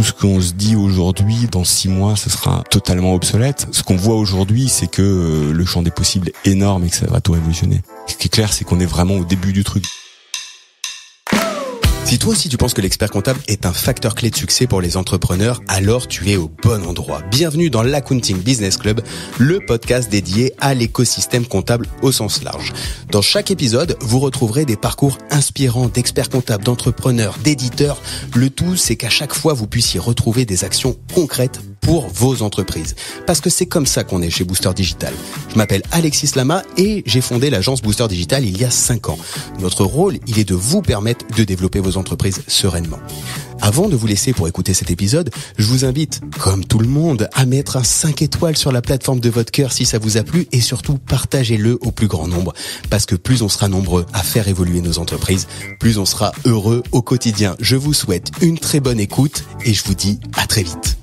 tout ce qu'on se dit aujourd'hui, dans 6 mois, ce sera totalement obsolète. Ce qu'on voit aujourd'hui, c'est que le champ des possibles est énorme et que ça va tout révolutionner. Ce qui est clair, c'est qu'on est vraiment au début du truc. Si toi aussi tu penses que l'expert comptable est un facteur clé de succès pour les entrepreneurs, alors tu es au bon endroit. Bienvenue dans l'Accounting Business Club, le podcast dédié à l'écosystème comptable au sens large. Dans chaque épisode, vous retrouverez des parcours inspirants d'experts comptables, d'entrepreneurs, d'éditeurs. Le tout, c'est qu'à chaque fois, vous puissiez retrouver des actions concrètes pour vos entreprises. Parce que c'est comme ça qu'on est chez Booster Digital. Je m'appelle Alexis Lama et j'ai fondé l'agence Booster Digital il y a 5 ans. Notre rôle, il est de vous permettre de développer vos entreprises sereinement. Avant de vous laisser pour écouter cet épisode, je vous invite, comme tout le monde, à mettre un 5 étoiles sur la plateforme de votre cœur si ça vous a plu et surtout partagez-le au plus grand nombre. Parce que plus on sera nombreux à faire évoluer nos entreprises, plus on sera heureux au quotidien. Je vous souhaite une très bonne écoute et je vous dis à très vite.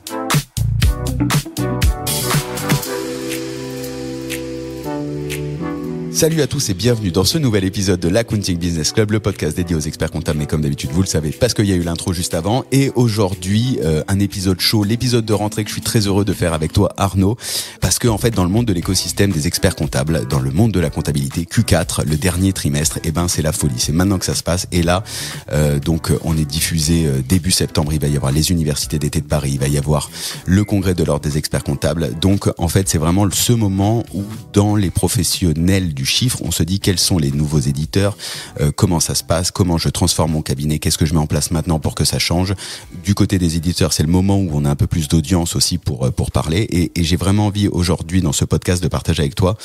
Salut à tous et bienvenue dans ce nouvel épisode de l'Accounting Business Club, le podcast dédié aux experts comptables, mais comme d'habitude vous le savez parce qu'il y a eu l'intro juste avant. Et aujourd'hui un épisode chaud, l'épisode de rentrée que je suis très heureux de faire avec toi Arnaud, parce que en fait dans le monde de l'écosystème des experts comptables, dans le monde de la comptabilité, Q4, le dernier trimestre, c'est la folie, c'est maintenant que ça se passe. Et là donc on est diffusé début septembre, il va y avoir les universités d'été de Paris, il va y avoir le congrès de l'ordre des experts comptables. Donc en fait c'est vraiment ce moment où dans les professionnels du chiffre, on se dit quels sont les nouveaux éditeurs, comment ça se passe, comment je transforme mon cabinet, qu'est-ce que je mets en place maintenant pour que ça change. Du côté des éditeurs, c'est le moment où on a un peu plus d'audience aussi pour parler et j'ai vraiment envie aujourd'hui dans ce podcast de partager avec toi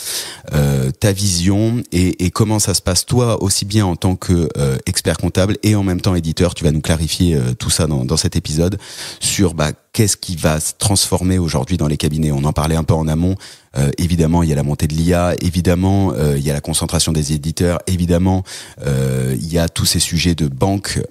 ta vision et comment ça se passe toi aussi bien en tant que expert comptable et en même temps éditeur. Tu vas nous clarifier tout ça dans cet épisode sur qu'est-ce qui va se transformer aujourd'hui dans les cabinets. On en parlait un peu en amont. Évidemment, il y a la montée de l'IA. Évidemment, il y a la concentration des éditeurs. Évidemment, il y a tous ces sujets de banque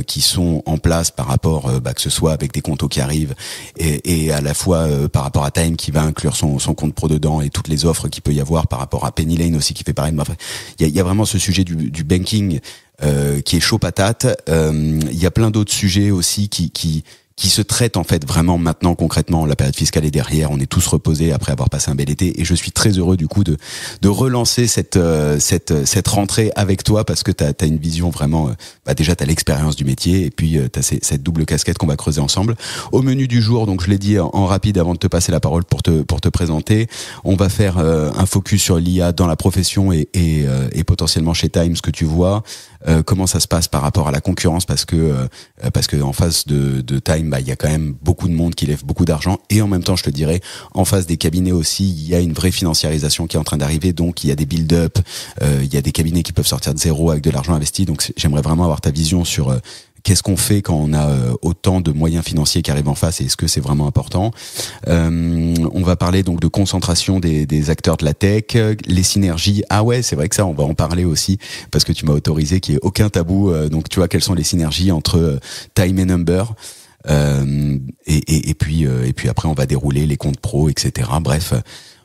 qui sont en place par rapport, que ce soit avec des comptos qui arrivent et à la fois par rapport à Time qui va inclure son compte pro dedans et toutes les offres qu'il peut y avoir par rapport à Penny Lane aussi qui fait pareil. Il y a vraiment ce sujet du banking qui est chaud patate. Il y a plein d'autres sujets aussi qui se traite en fait vraiment maintenant concrètement. La période fiscale est derrière, on est tous reposés après avoir passé un bel été et je suis très heureux du coup de relancer cette rentrée avec toi parce que t'as une vision vraiment déjà t'as l'expérience du métier et puis t'as cette double casquette qu'on va creuser ensemble. Au menu du jour, donc je l'ai dit en rapide avant de te passer la parole pour te présenter, on va faire un focus sur l'IA dans la profession et potentiellement chez Time, ce que tu vois, comment ça se passe par rapport à la concurrence parce que en face de Time il y a quand même beaucoup de monde qui lève beaucoup d'argent et en même temps je te dirais en face des cabinets aussi il y a une vraie financiarisation qui est en train d'arriver, donc il y a des build-up, il y a des cabinets qui peuvent sortir de zéro avec de l'argent investi, donc j'aimerais vraiment avoir ta vision sur qu'est-ce qu'on fait quand on a autant de moyens financiers qui arrivent en face et est-ce que c'est vraiment important. On va parler donc de concentration des acteurs de la tech, les synergies. Ah ouais, c'est vrai que ça, on va en parler aussi parce que tu m'as autorisé qu'il n'y ait aucun tabou. Donc tu vois quelles sont les synergies entre Time et Number. Et puis après on va dérouler les comptes pro, etc. Bref,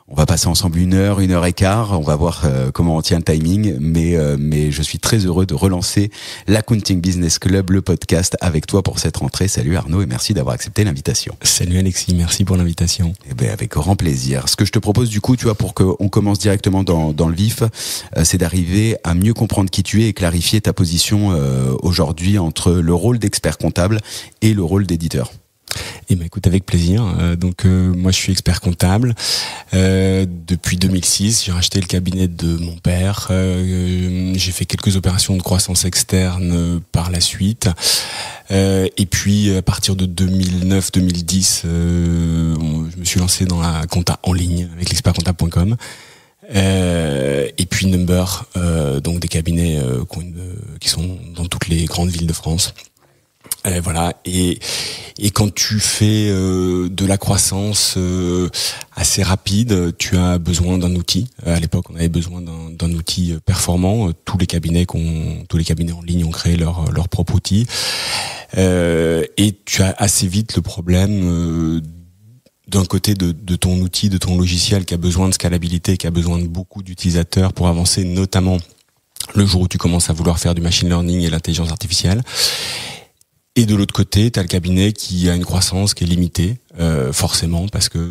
on va passer ensemble 1 heure, 1 heure et quart. On va voir comment on tient le timing, mais je suis très heureux de relancer l'Accounting Business Club, le podcast avec toi pour cette rentrée. Salut Arnaud et merci d'avoir accepté l'invitation. Salut Alexis, merci pour l'invitation. Avec grand plaisir. Ce que je te propose du coup, tu vois, pour qu'on commence directement dans le vif, c'est d'arriver à mieux comprendre qui tu es et clarifier ta position aujourd'hui entre le rôle d'expert comptable et le rôle d'éditeur. Écoute, avec plaisir. Moi je suis expert comptable depuis 2006. J'ai racheté le cabinet de mon père. J'ai fait quelques opérations de croissance externe par la suite. Et puis à partir de 2009-2010, je me suis lancé dans la compta en ligne avec l'expertcomptable.com. Et puis Number, donc des cabinets qui sont dans toutes les grandes villes de France. Voilà, et quand tu fais de la croissance assez rapide, tu as besoin d'un outil. À l'époque, on avait besoin d'un outil performant. Tous les cabinets en ligne ont créé leur propre outil. Et tu as assez vite le problème d'un côté de ton outil, de ton logiciel qui a besoin de scalabilité, qui a besoin de beaucoup d'utilisateurs pour avancer, notamment le jour où tu commences à vouloir faire du machine learning et l'intelligence artificielle. Et de l'autre côté, tu as le cabinet qui a une croissance qui est limitée, forcément, parce que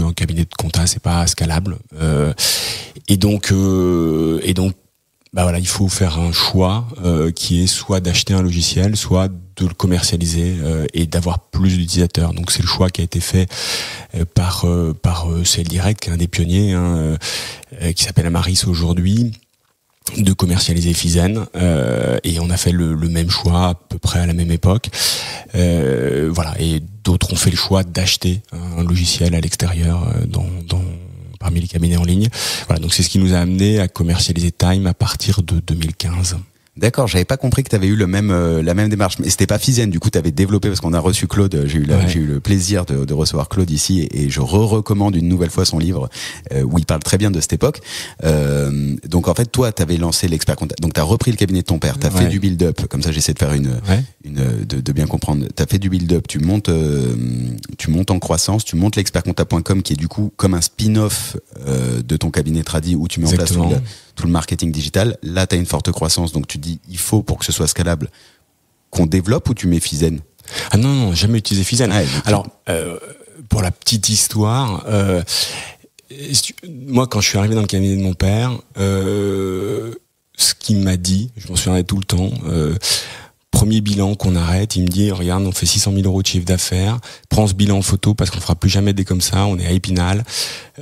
un cabinet de compta, c'est pas scalable. Et donc, voilà, il faut faire un choix qui est soit d'acheter un logiciel, soit de le commercialiser et d'avoir plus d'utilisateurs. Donc c'est le choix qui a été fait par CL Direct, qui est un des pionniers, qui s'appelle Amaris aujourd'hui, de commercialiser Fizen, et on a fait le même choix à peu près à la même époque. Voilà, et d'autres ont fait le choix d'acheter un logiciel à l'extérieur parmi les cabinets en ligne. Voilà, donc c'est ce qui nous a amené à commercialiser Time à partir de 2015. D'accord, j'avais pas compris que tu avais eu la même démarche. Mais c'était pas Fizen, du coup tu avais développé, parce qu'on a reçu Claude, j'ai eu le plaisir de recevoir Claude ici, et je recommande une nouvelle fois son livre où il parle très bien de cette époque. Donc en fait toi tu avais lancé l'expert comptable. Donc tu as repris le cabinet de ton père, tu as fait du build-up, comme ça j'essaie de faire de bien comprendre. Tu as fait du build-up, tu montes en croissance, tu montes l'expertcomptable.com qui est du coup comme un spin-off de ton cabinet tradi où tu mets en place tout le marketing digital. Là, tu as une forte croissance, donc tu dis, il faut, pour que ce soit scalable, qu'on développe, ou tu mets Fizen? Ah non, jamais utilisé Fizen. Alors, pour la petite histoire, moi, quand je suis arrivé dans le cabinet de mon père, ce qu'il m'a dit, je m'en souviendrai tout le temps, premier bilan qu'on arrête, il me dit, regarde, on fait 600 000 euros de chiffre d'affaires, prends ce bilan en photo parce qu'on fera plus jamais des comme ça, on est à Épinal,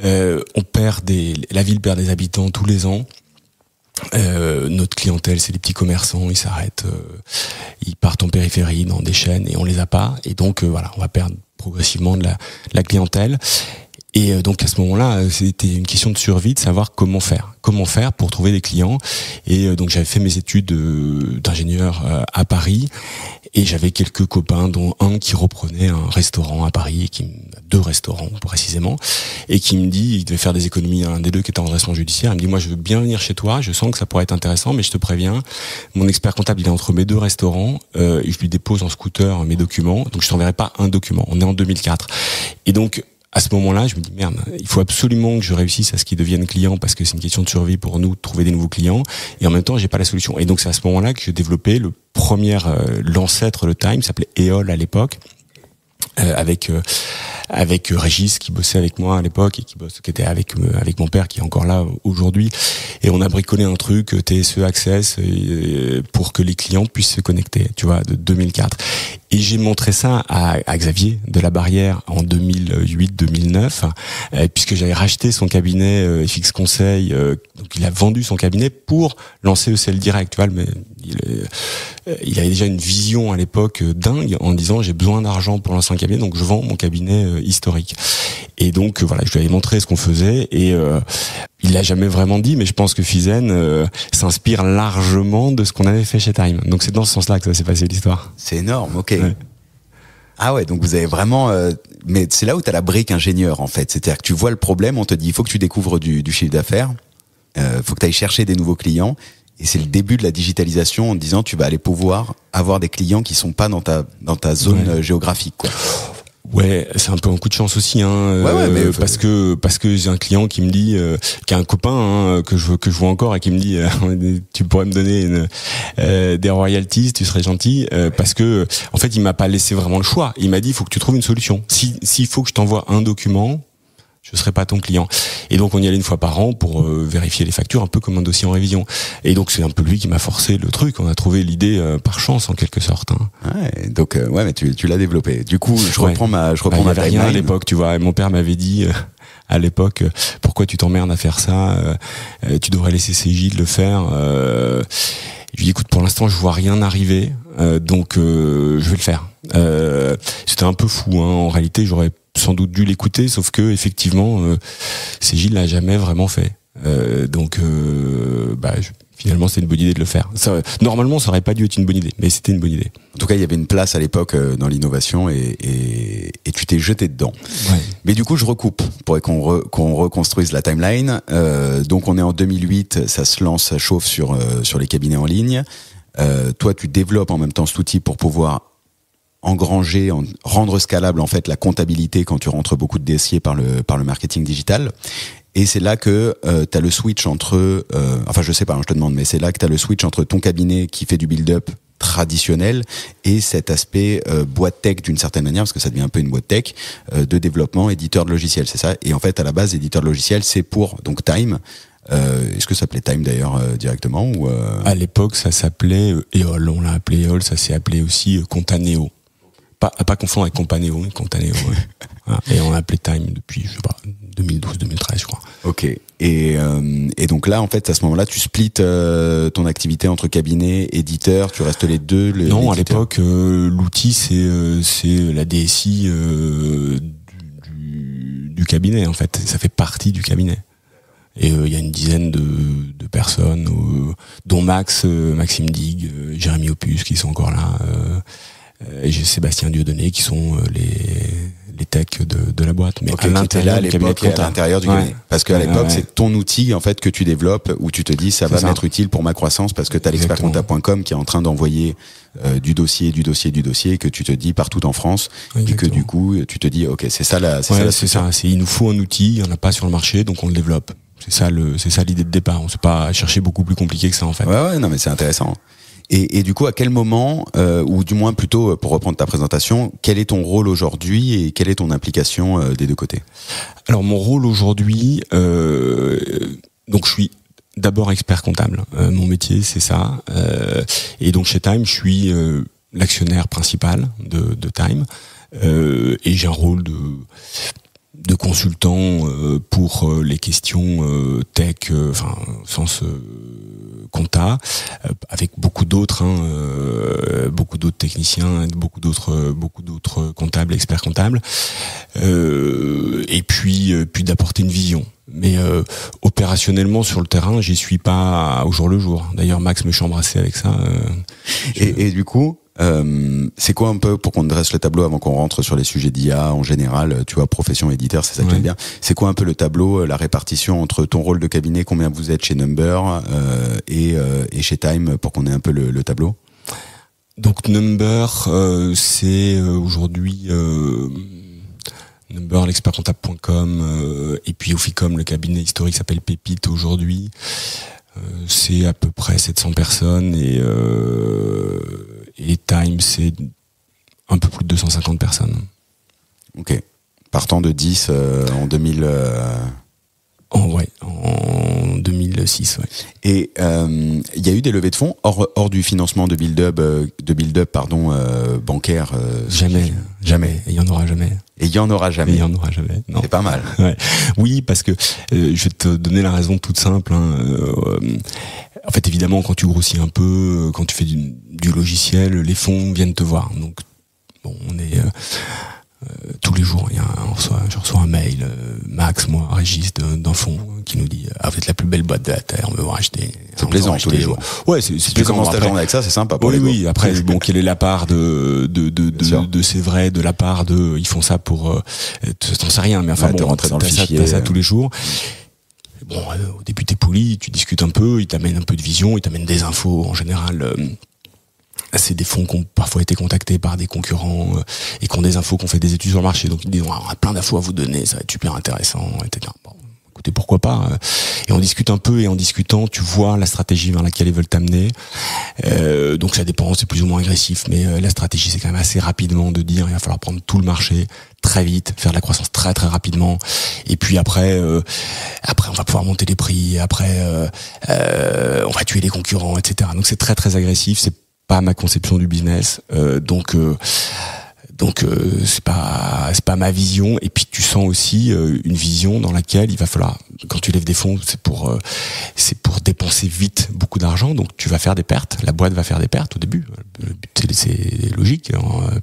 la ville perd des habitants tous les ans. Notre clientèle, c'est les petits commerçants, ils s'arrêtent, ils partent en périphérie dans des chaînes et on les a pas, et donc voilà, on va perdre progressivement de la clientèle. Et donc à ce moment-là, c'était une question de survie, de savoir comment faire pour trouver des clients. Et donc j'avais fait mes études d'ingénieur à Paris, et j'avais quelques copains, dont un qui reprenait un restaurant à Paris, deux restaurants précisément, et qui me dit, il devait faire des économies, un des deux qui était en redressement judiciaire, il me dit, moi je veux bien venir chez toi, je sens que ça pourrait être intéressant, mais je te préviens, mon expert comptable il est entre mes deux restaurants, et je lui dépose en scooter mes documents, donc je t'enverrai pas un document. On est en 2004. Et donc à ce moment-là, je me dis merde, il faut absolument que je réussisse à ce qu'ils deviennent clients, parce que c'est une question de survie pour nous de trouver des nouveaux clients, et en même temps j'ai pas la solution. Et donc c'est à ce moment-là que j'ai développé l'ancêtre de Time, qui s'appelait EOL à l'époque, avec Régis qui bossait avec moi à l'époque et qui était avec mon père qui est encore là aujourd'hui, et on a bricolé un truc TSE Access pour que les clients puissent se connecter, tu vois, de 2004. Et j'ai montré ça à Xavier de la Barrière en 2008-2009, puisque j'avais racheté son cabinet FX Conseil, donc il a vendu son cabinet pour lancer ECL Direct, tu vois, mais il avait déjà une vision à l'époque dingue en disant j'ai besoin d'argent pour lancer un cabinet, donc je vends mon cabinet historique. Et donc voilà, je lui avais montré ce qu'on faisait, et il l'a jamais vraiment dit, mais je pense que Fizen s'inspire largement de ce qu'on avait fait chez Time. Donc c'est dans ce sens-là que ça s'est passé l'histoire. C'est énorme, ok. Ouais. Ah ouais, donc vous avez vraiment... mais c'est là où tu as la brique ingénieur en fait. C'est-à-dire que tu vois le problème, on te dit il faut que tu découvres du chiffre d'affaires, faut que tu ailles chercher des nouveaux clients. Et c'est le début de la digitalisation en te disant tu vas aller pouvoir avoir des clients qui sont pas dans ta zone géographique, quoi. Ouais, c'est un peu un coup de chance aussi, mais parce que j'ai un client qui me dit, qui a un copain que je vois encore, et qui me dit, tu pourrais me donner des royalties, tu serais gentil, parce que en fait il m'a pas laissé vraiment le choix. Il m'a dit il faut que tu trouves une solution. S'il faut que je t'envoie un document, je serai pas ton client. Et donc on y allait une fois par an pour vérifier les factures, un peu comme un dossier en révision. Et donc c'est un peu lui qui m'a forcé le truc. On a trouvé l'idée par chance en quelque sorte. Ouais, donc mais tu l'as développé. Du coup, je reprends ma timeline. Rien à l'époque, tu vois. Mon père m'avait dit à l'époque, pourquoi tu t'emmerdes à faire ça, tu devrais laisser Gilles le faire. Je lui dis écoute, pour l'instant je vois rien arriver, donc je vais le faire. C'était un peu fou, en réalité j'aurais sans doute dû l'écouter, sauf que effectivement Gilles l'a jamais vraiment fait, finalement c'était une bonne idée de le faire. Normalement ça aurait pas dû être une bonne idée, mais c'était une bonne idée. En tout cas il y avait une place à l'époque dans l'innovation, et tu t'es jeté dedans. Ouais. Mais du coup je recoupe pour qu'on reconstruise la timeline. Donc on est en 2008, ça se lance, ça chauffe sur les cabinets en ligne. Toi tu développes en même temps cet outil pour pouvoir engranger, rendre scalable en fait la comptabilité quand tu rentres beaucoup de dossiers par le marketing digital. Et c'est là que t'as le switch entre, je sais pas, je te demande, mais c'est là que t'as le switch entre ton cabinet qui fait du build-up traditionnel et cet aspect boîte tech d'une certaine manière, parce que ça devient un peu une boîte tech de développement, éditeur de logiciels, c'est ça. Et en fait, à la base, éditeur de logiciels, c'est pour donc Time. Est-ce que ça s'appelait Time d'ailleurs directement ou À l'époque, ça s'appelait EOL. On l'a appelé EOL. Ça s'est appelé aussi Contaneo. Pas confondre avec Companeo, Contaneo. Ouais. Voilà. Et on l'a appelé Time depuis, je sais pas, 2012-2013, je crois. Ok. Et donc là, en fait, à ce moment-là, tu splits ton activité entre cabinet, éditeur. Tu restes les deux. Non, à l'époque, l'outil c'est la DSI du cabinet. En fait, ça fait partie du cabinet. Et il y a une dizaine de personnes, dont Maxime Digue, Jérémy Opus, qui sont encore là. Et j'ai Sébastien Dieudonné, qui sont les techs de la boîte. Mais okay, à l'intérieur du cabinet. À l'intérieur du cabinet. Parce qu'à l'époque, c'est ton outil en fait que tu développes, où tu te dis ça va m'être utile pour ma croissance, parce que tu as l'expertcomptable.com qui est en train d'envoyer du dossier, et que tu te dis partout en France. Exactement. Et que du coup, tu te dis ok, c'est ça c'est ça. Il nous faut un outil, il n'y en a pas sur le marché, donc on le développe. C'est ça l'idée de départ. On ne s'est pas chercher beaucoup plus compliqué que ça en fait. Ouais, non mais c'est intéressant. Et du coup, à quel moment, ou du moins plutôt pour reprendre ta présentation, quel est ton rôle aujourd'hui et quelle est ton implication des deux côtés ? Alors mon rôle aujourd'hui, donc je suis d'abord expert comptable. Mon métier c'est ça. Et donc chez Time, je suis l'actionnaire principal de Time. Et j'ai un rôle de consultant pour les questions tech, enfin sens compta, avec beaucoup d'autres techniciens, beaucoup d'autres comptables, experts comptables, et puis d'apporter une vision. Mais opérationnellement sur le terrain, j'y suis pas au jour le jour. D'ailleurs, Max me chambrassait avec ça. Et du coup, c'est quoi un peu, pour qu'on dresse le tableau avant qu'on rentre sur les sujets d'IA en général, tu vois, profession éditeur, c'est ça que j'aime bien. C'est quoi un peu le tableau, la répartition entre ton rôle de cabinet, combien vous êtes chez Number et chez Time, pour qu'on ait un peu le tableau? Donc Number, c'est aujourd'hui Number, l'expertcomptable.com, et puis Oficom, le cabinet historique s'appelle Pépite aujourd'hui. C'est à peu près 700 personnes et Time, c'est un peu plus de 250 personnes. Ok. Partant de 10 en 2000... En 2006, ouais. Et il y a eu des levées de fonds hors du financement de build-up bancaire. Jamais. Et il y en aura jamais. Non. C'est pas mal. Ouais. Oui, parce que je vais te donner la raison toute simple. En fait, évidemment, quand tu grossis un peu, quand tu fais du logiciel, les fonds viennent te voir. Donc, bon, on est tous les jours, je reçois un mail, Max, moi, Régis d'un fonds qui nous dit vous êtes la plus belle boîte de la terre, on veut vous racheter. C'est plaisant tous les jours. Ouais, c'est plaisant. Tu commences ta journée avec ça, c'est sympa pour les gars. Oui, après bon, quelle est la part de c'est vrai, de la part de ils font ça pour t'en sais rien, mais enfin bon, rentrer dans le fichier, t'as ça tous les jours. Bon, au début t'es poli, tu discutes un peu, ils t'amènent un peu de vision, ils t'amènent des infos en général. C'est des fonds qui ont parfois été contactés par des concurrents et qui ont des infos, qui ont fait des études sur le marché. Donc ils disent on a plein d'infos à vous donner, ça va être super intéressant, etc. Bon, écoutez, pourquoi pas. Et on discute un peu, et en discutant, tu vois la stratégie vers laquelle ils veulent t'amener. Donc ça dépend, c'est plus ou moins agressif, mais la stratégie, c'est quand même assez rapidement de dire il va falloir prendre tout le marché très vite, faire de la croissance très très rapidement. Et puis après on va pouvoir monter les prix. Après, on va tuer les concurrents, etc. Donc c'est très très agressif. C'est pas ma conception du business, donc c'est pas ma vision. Et puis tu sens aussi une vision dans laquelle il va falloir, quand tu lèves des fonds, c'est pour dépenser vite beaucoup d'argent, donc tu vas faire des pertes, la boîte va faire des pertes au début, le but c'est logique,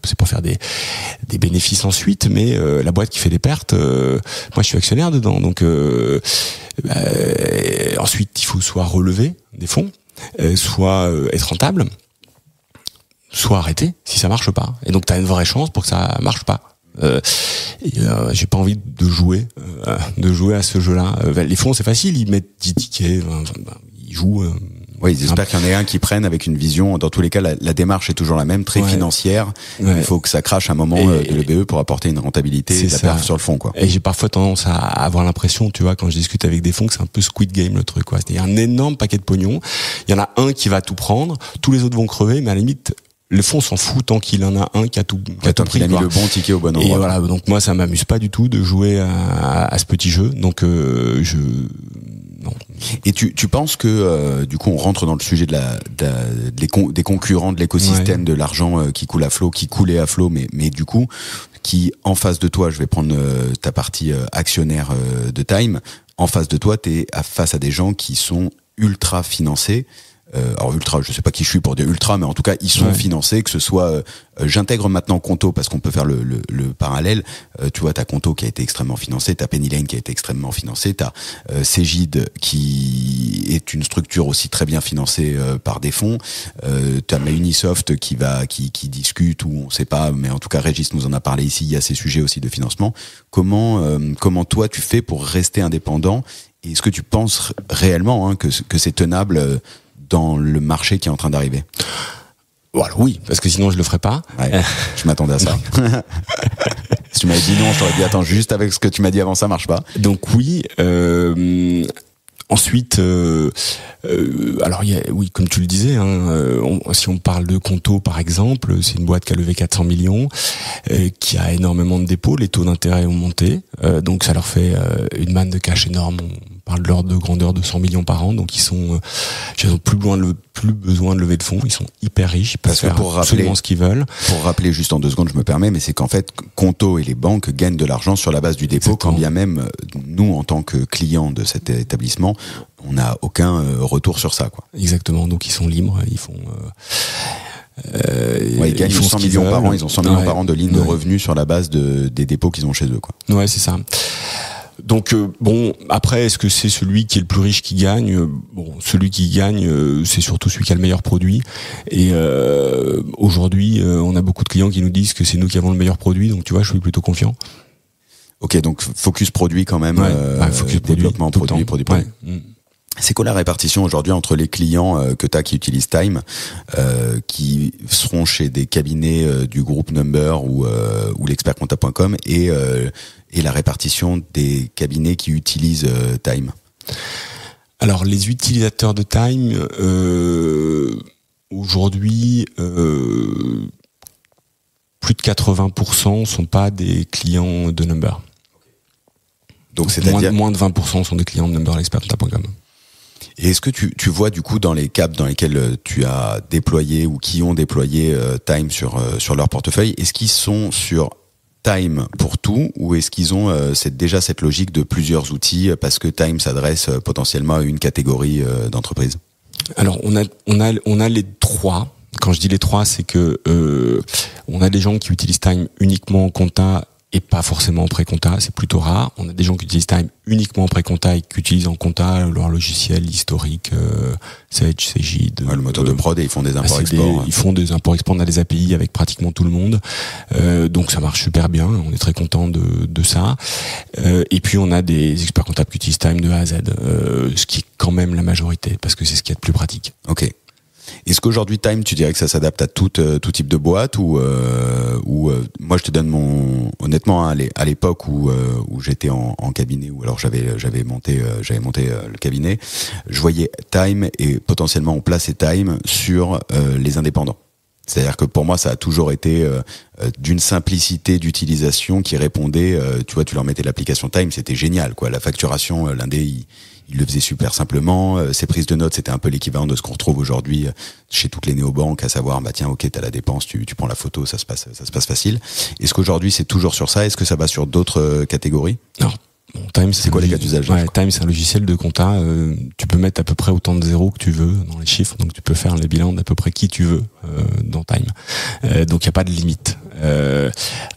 c'est pour faire des bénéfices ensuite, mais la boîte qui fait des pertes, moi je suis actionnaire dedans, donc ensuite il faut soit relever des fonds, soit être rentable, soit arrêter si ça marche pas. Et donc t'as une vraie chance pour que ça marche pas. J'ai pas envie de jouer à ce jeu-là. Les fonds c'est facile, ils mettent 10 tickets, ils jouent Oui, j'espère qu'il y en ait un qui prenne avec une vision. Dans tous les cas, la démarche est toujours la même, très financière. Il faut que ça crache à un moment de l'EBE pour apporter une rentabilité et de la perf sur le fond, quoi. Et j'ai parfois tendance à avoir l'impression, tu vois, quand je discute avec des fonds, que c'est un peu Squid Game le truc, quoi. Il y a un énorme paquet de pognon. Il y en a un qui va tout prendre, tous les autres vont crever, mais à la limite, le fonds s'en fout tant qu'il en a un qui a tout pris. Il a mis le bon ticket au bon endroit. Et voilà, donc moi ça m'amuse pas du tout de jouer à ce petit jeu. Donc non. Et tu penses que du coup on rentre dans le sujet des concurrents de l'écosystème de l'argent qui coule à flot, qui coulait à flot, mais du coup qui en face de toi, je vais prendre ta partie actionnaire de Time, en face de toi t'es face à des gens qui sont ultra financés. Alors ultra, je sais pas qui je suis pour dire ultra, mais en tout cas ils sont financés, que ce soit j'intègre maintenant Conto parce qu'on peut faire le parallèle. Tu vois, t'as Conto qui a été extrêmement financé, t'as Penny Lane qui a été extrêmement financé, t'as Cegid qui est une structure aussi très bien financée par des fonds, t'as Unisoft qui discute, ou on sait pas, mais en tout cas Régis nous en a parlé ici. Il y a ces sujets aussi de financement. Comment toi tu fais pour rester indépendant, et est-ce que tu penses réellement que c'est tenable dans le marché qui est en train d'arriver? Voilà, oui, parce que sinon je le ferais pas. Ouais, je m'attendais à ça. Si tu m'avais dit non, je t'aurais dit attends, juste avec ce que tu m'as dit avant, ça marche pas. Donc oui. Ensuite, alors oui, comme tu le disais, si on parle de Conto par exemple, c'est une boîte qui a levé 400 millions, qui a énormément de dépôts, les taux d'intérêt ont monté, donc ça leur fait une manne de cash énorme. On parle de l'ordre de grandeur de 100 millions par an, donc ils ont plus besoin de lever de fonds, ils sont hyper riches, ils peuvent faire absolument ce qu'ils veulent. Pour rappeler juste en 2 secondes, je me permets, mais c'est qu'en fait Conto et les banques gagnent de l'argent sur la base du dépôt. Exactement. Quand bien même nous, en tant que clients de cet établissement, on n'a aucun retour sur ça, quoi. Exactement, donc ils sont libres, ils font ils gagnent 100 millions par an, ils ont 100 millions par an de lignes de revenus sur la base des dépôts qu'ils ont chez eux, quoi. Ouais, c'est ça. Donc bon, après, est-ce que c'est celui qui est le plus riche qui gagne? Bon, celui qui gagne, c'est surtout celui qui a le meilleur produit. Et aujourd'hui, on a beaucoup de clients qui nous disent que c'est nous qui avons le meilleur produit. Donc tu vois, je suis plutôt confiant. Ok, donc focus produit quand même. Focus développement produit. Ouais. C'est quoi la répartition aujourd'hui entre les clients que tu as qui utilisent Time, qui seront chez des cabinets du groupe Number ou l'expertcomptable.com, et la répartition des cabinets qui utilisent Time? Alors les utilisateurs de Time aujourd'hui, plus de 80% sont pas des clients de Number. Donc c'est-à-dire moins de 20% sont des clients de Number, l'expertcomptable.com. Et est-ce que tu vois du coup dans les caps dans lesquels tu as déployé ou qui ont déployé Time sur leur portefeuille, est-ce qu'ils sont sur Time pour tout, ou est-ce qu'ils ont déjà cette logique de plusieurs outils parce que Time s'adresse potentiellement à une catégorie d'entreprises? Alors on a les trois. Quand je dis les trois, c'est que on a des gens qui utilisent Time uniquement en compta et pas forcément en pré-compta, c'est plutôt rare. On a des gens qui utilisent Time uniquement en pré-compta et qui utilisent en compta leur logiciel historique, Sage, Cegid. Le moteur de prod, et ils font des imports-exports. Ils font des imports-exports, on a des API avec pratiquement tout le monde. Donc ça marche super bien, on est très content de ça. Et puis on a des experts comptables qui utilisent Time de A à Z, ce qui est quand même la majorité, parce que c'est ce qui est le plus pratique. Ok. Est-ce qu'aujourd'hui Time, tu dirais que ça s'adapte à tout type de boîte, ou moi je te donne honnêtement à l'époque où j'étais en cabinet, ou alors j'avais monté le cabinet, je voyais Time et potentiellement on plaçait Time sur les indépendants. C'est-à-dire que pour moi ça a toujours été d'une simplicité d'utilisation qui répondait, tu vois, tu leur mettais l'application Time, c'était génial, quoi. La facturation, l'indé il le faisait super simplement. Ses prises de notes, c'était un peu l'équivalent de ce qu'on retrouve aujourd'hui chez toutes les néobanques, à savoir, tiens, ok, t'as la dépense, tu prends la photo, ça se passe facile. Est-ce qu'aujourd'hui c'est toujours sur ça? Est-ce que ça va sur d'autres catégories? Non. Bon, Time, c'est quoi les cas d'usage? Time, c'est un logiciel de compta. Tu peux mettre à peu près autant de zéros que tu veux dans les chiffres, donc tu peux faire les bilans d'à peu près qui tu veux dans Time. Donc il y a pas de limite.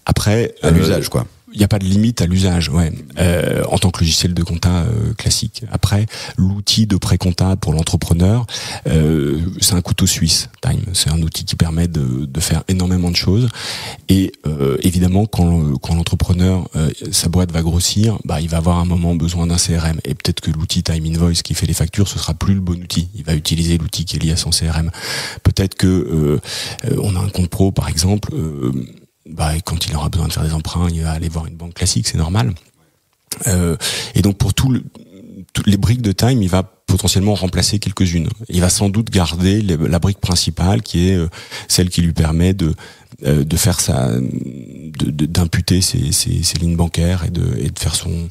Après, à l'usage, quoi. il n'y a pas de limite à l'usage, en tant que logiciel de compta classique. Après, l'outil de pré-compta pour l'entrepreneur, c'est un couteau suisse, Time. C'est un outil qui permet de faire énormément de choses. Et évidemment, quand l'entrepreneur, sa boîte va grossir, il va avoir un moment besoin d'un CRM. Et peut-être que l'outil Time Invoice qui fait les factures, ce sera plus le bon outil. Il va utiliser l'outil qui est lié à son CRM. Peut-être que on a un compte pro, par exemple. Quand il aura besoin de faire des emprunts, il va aller voir une banque classique, c'est normal. Et donc pour toutes les briques de Time, il va potentiellement remplacer quelques-unes. Il va sans doute garder la brique principale, qui est celle qui lui permet de faire d'imputer ses lignes bancaires et de faire son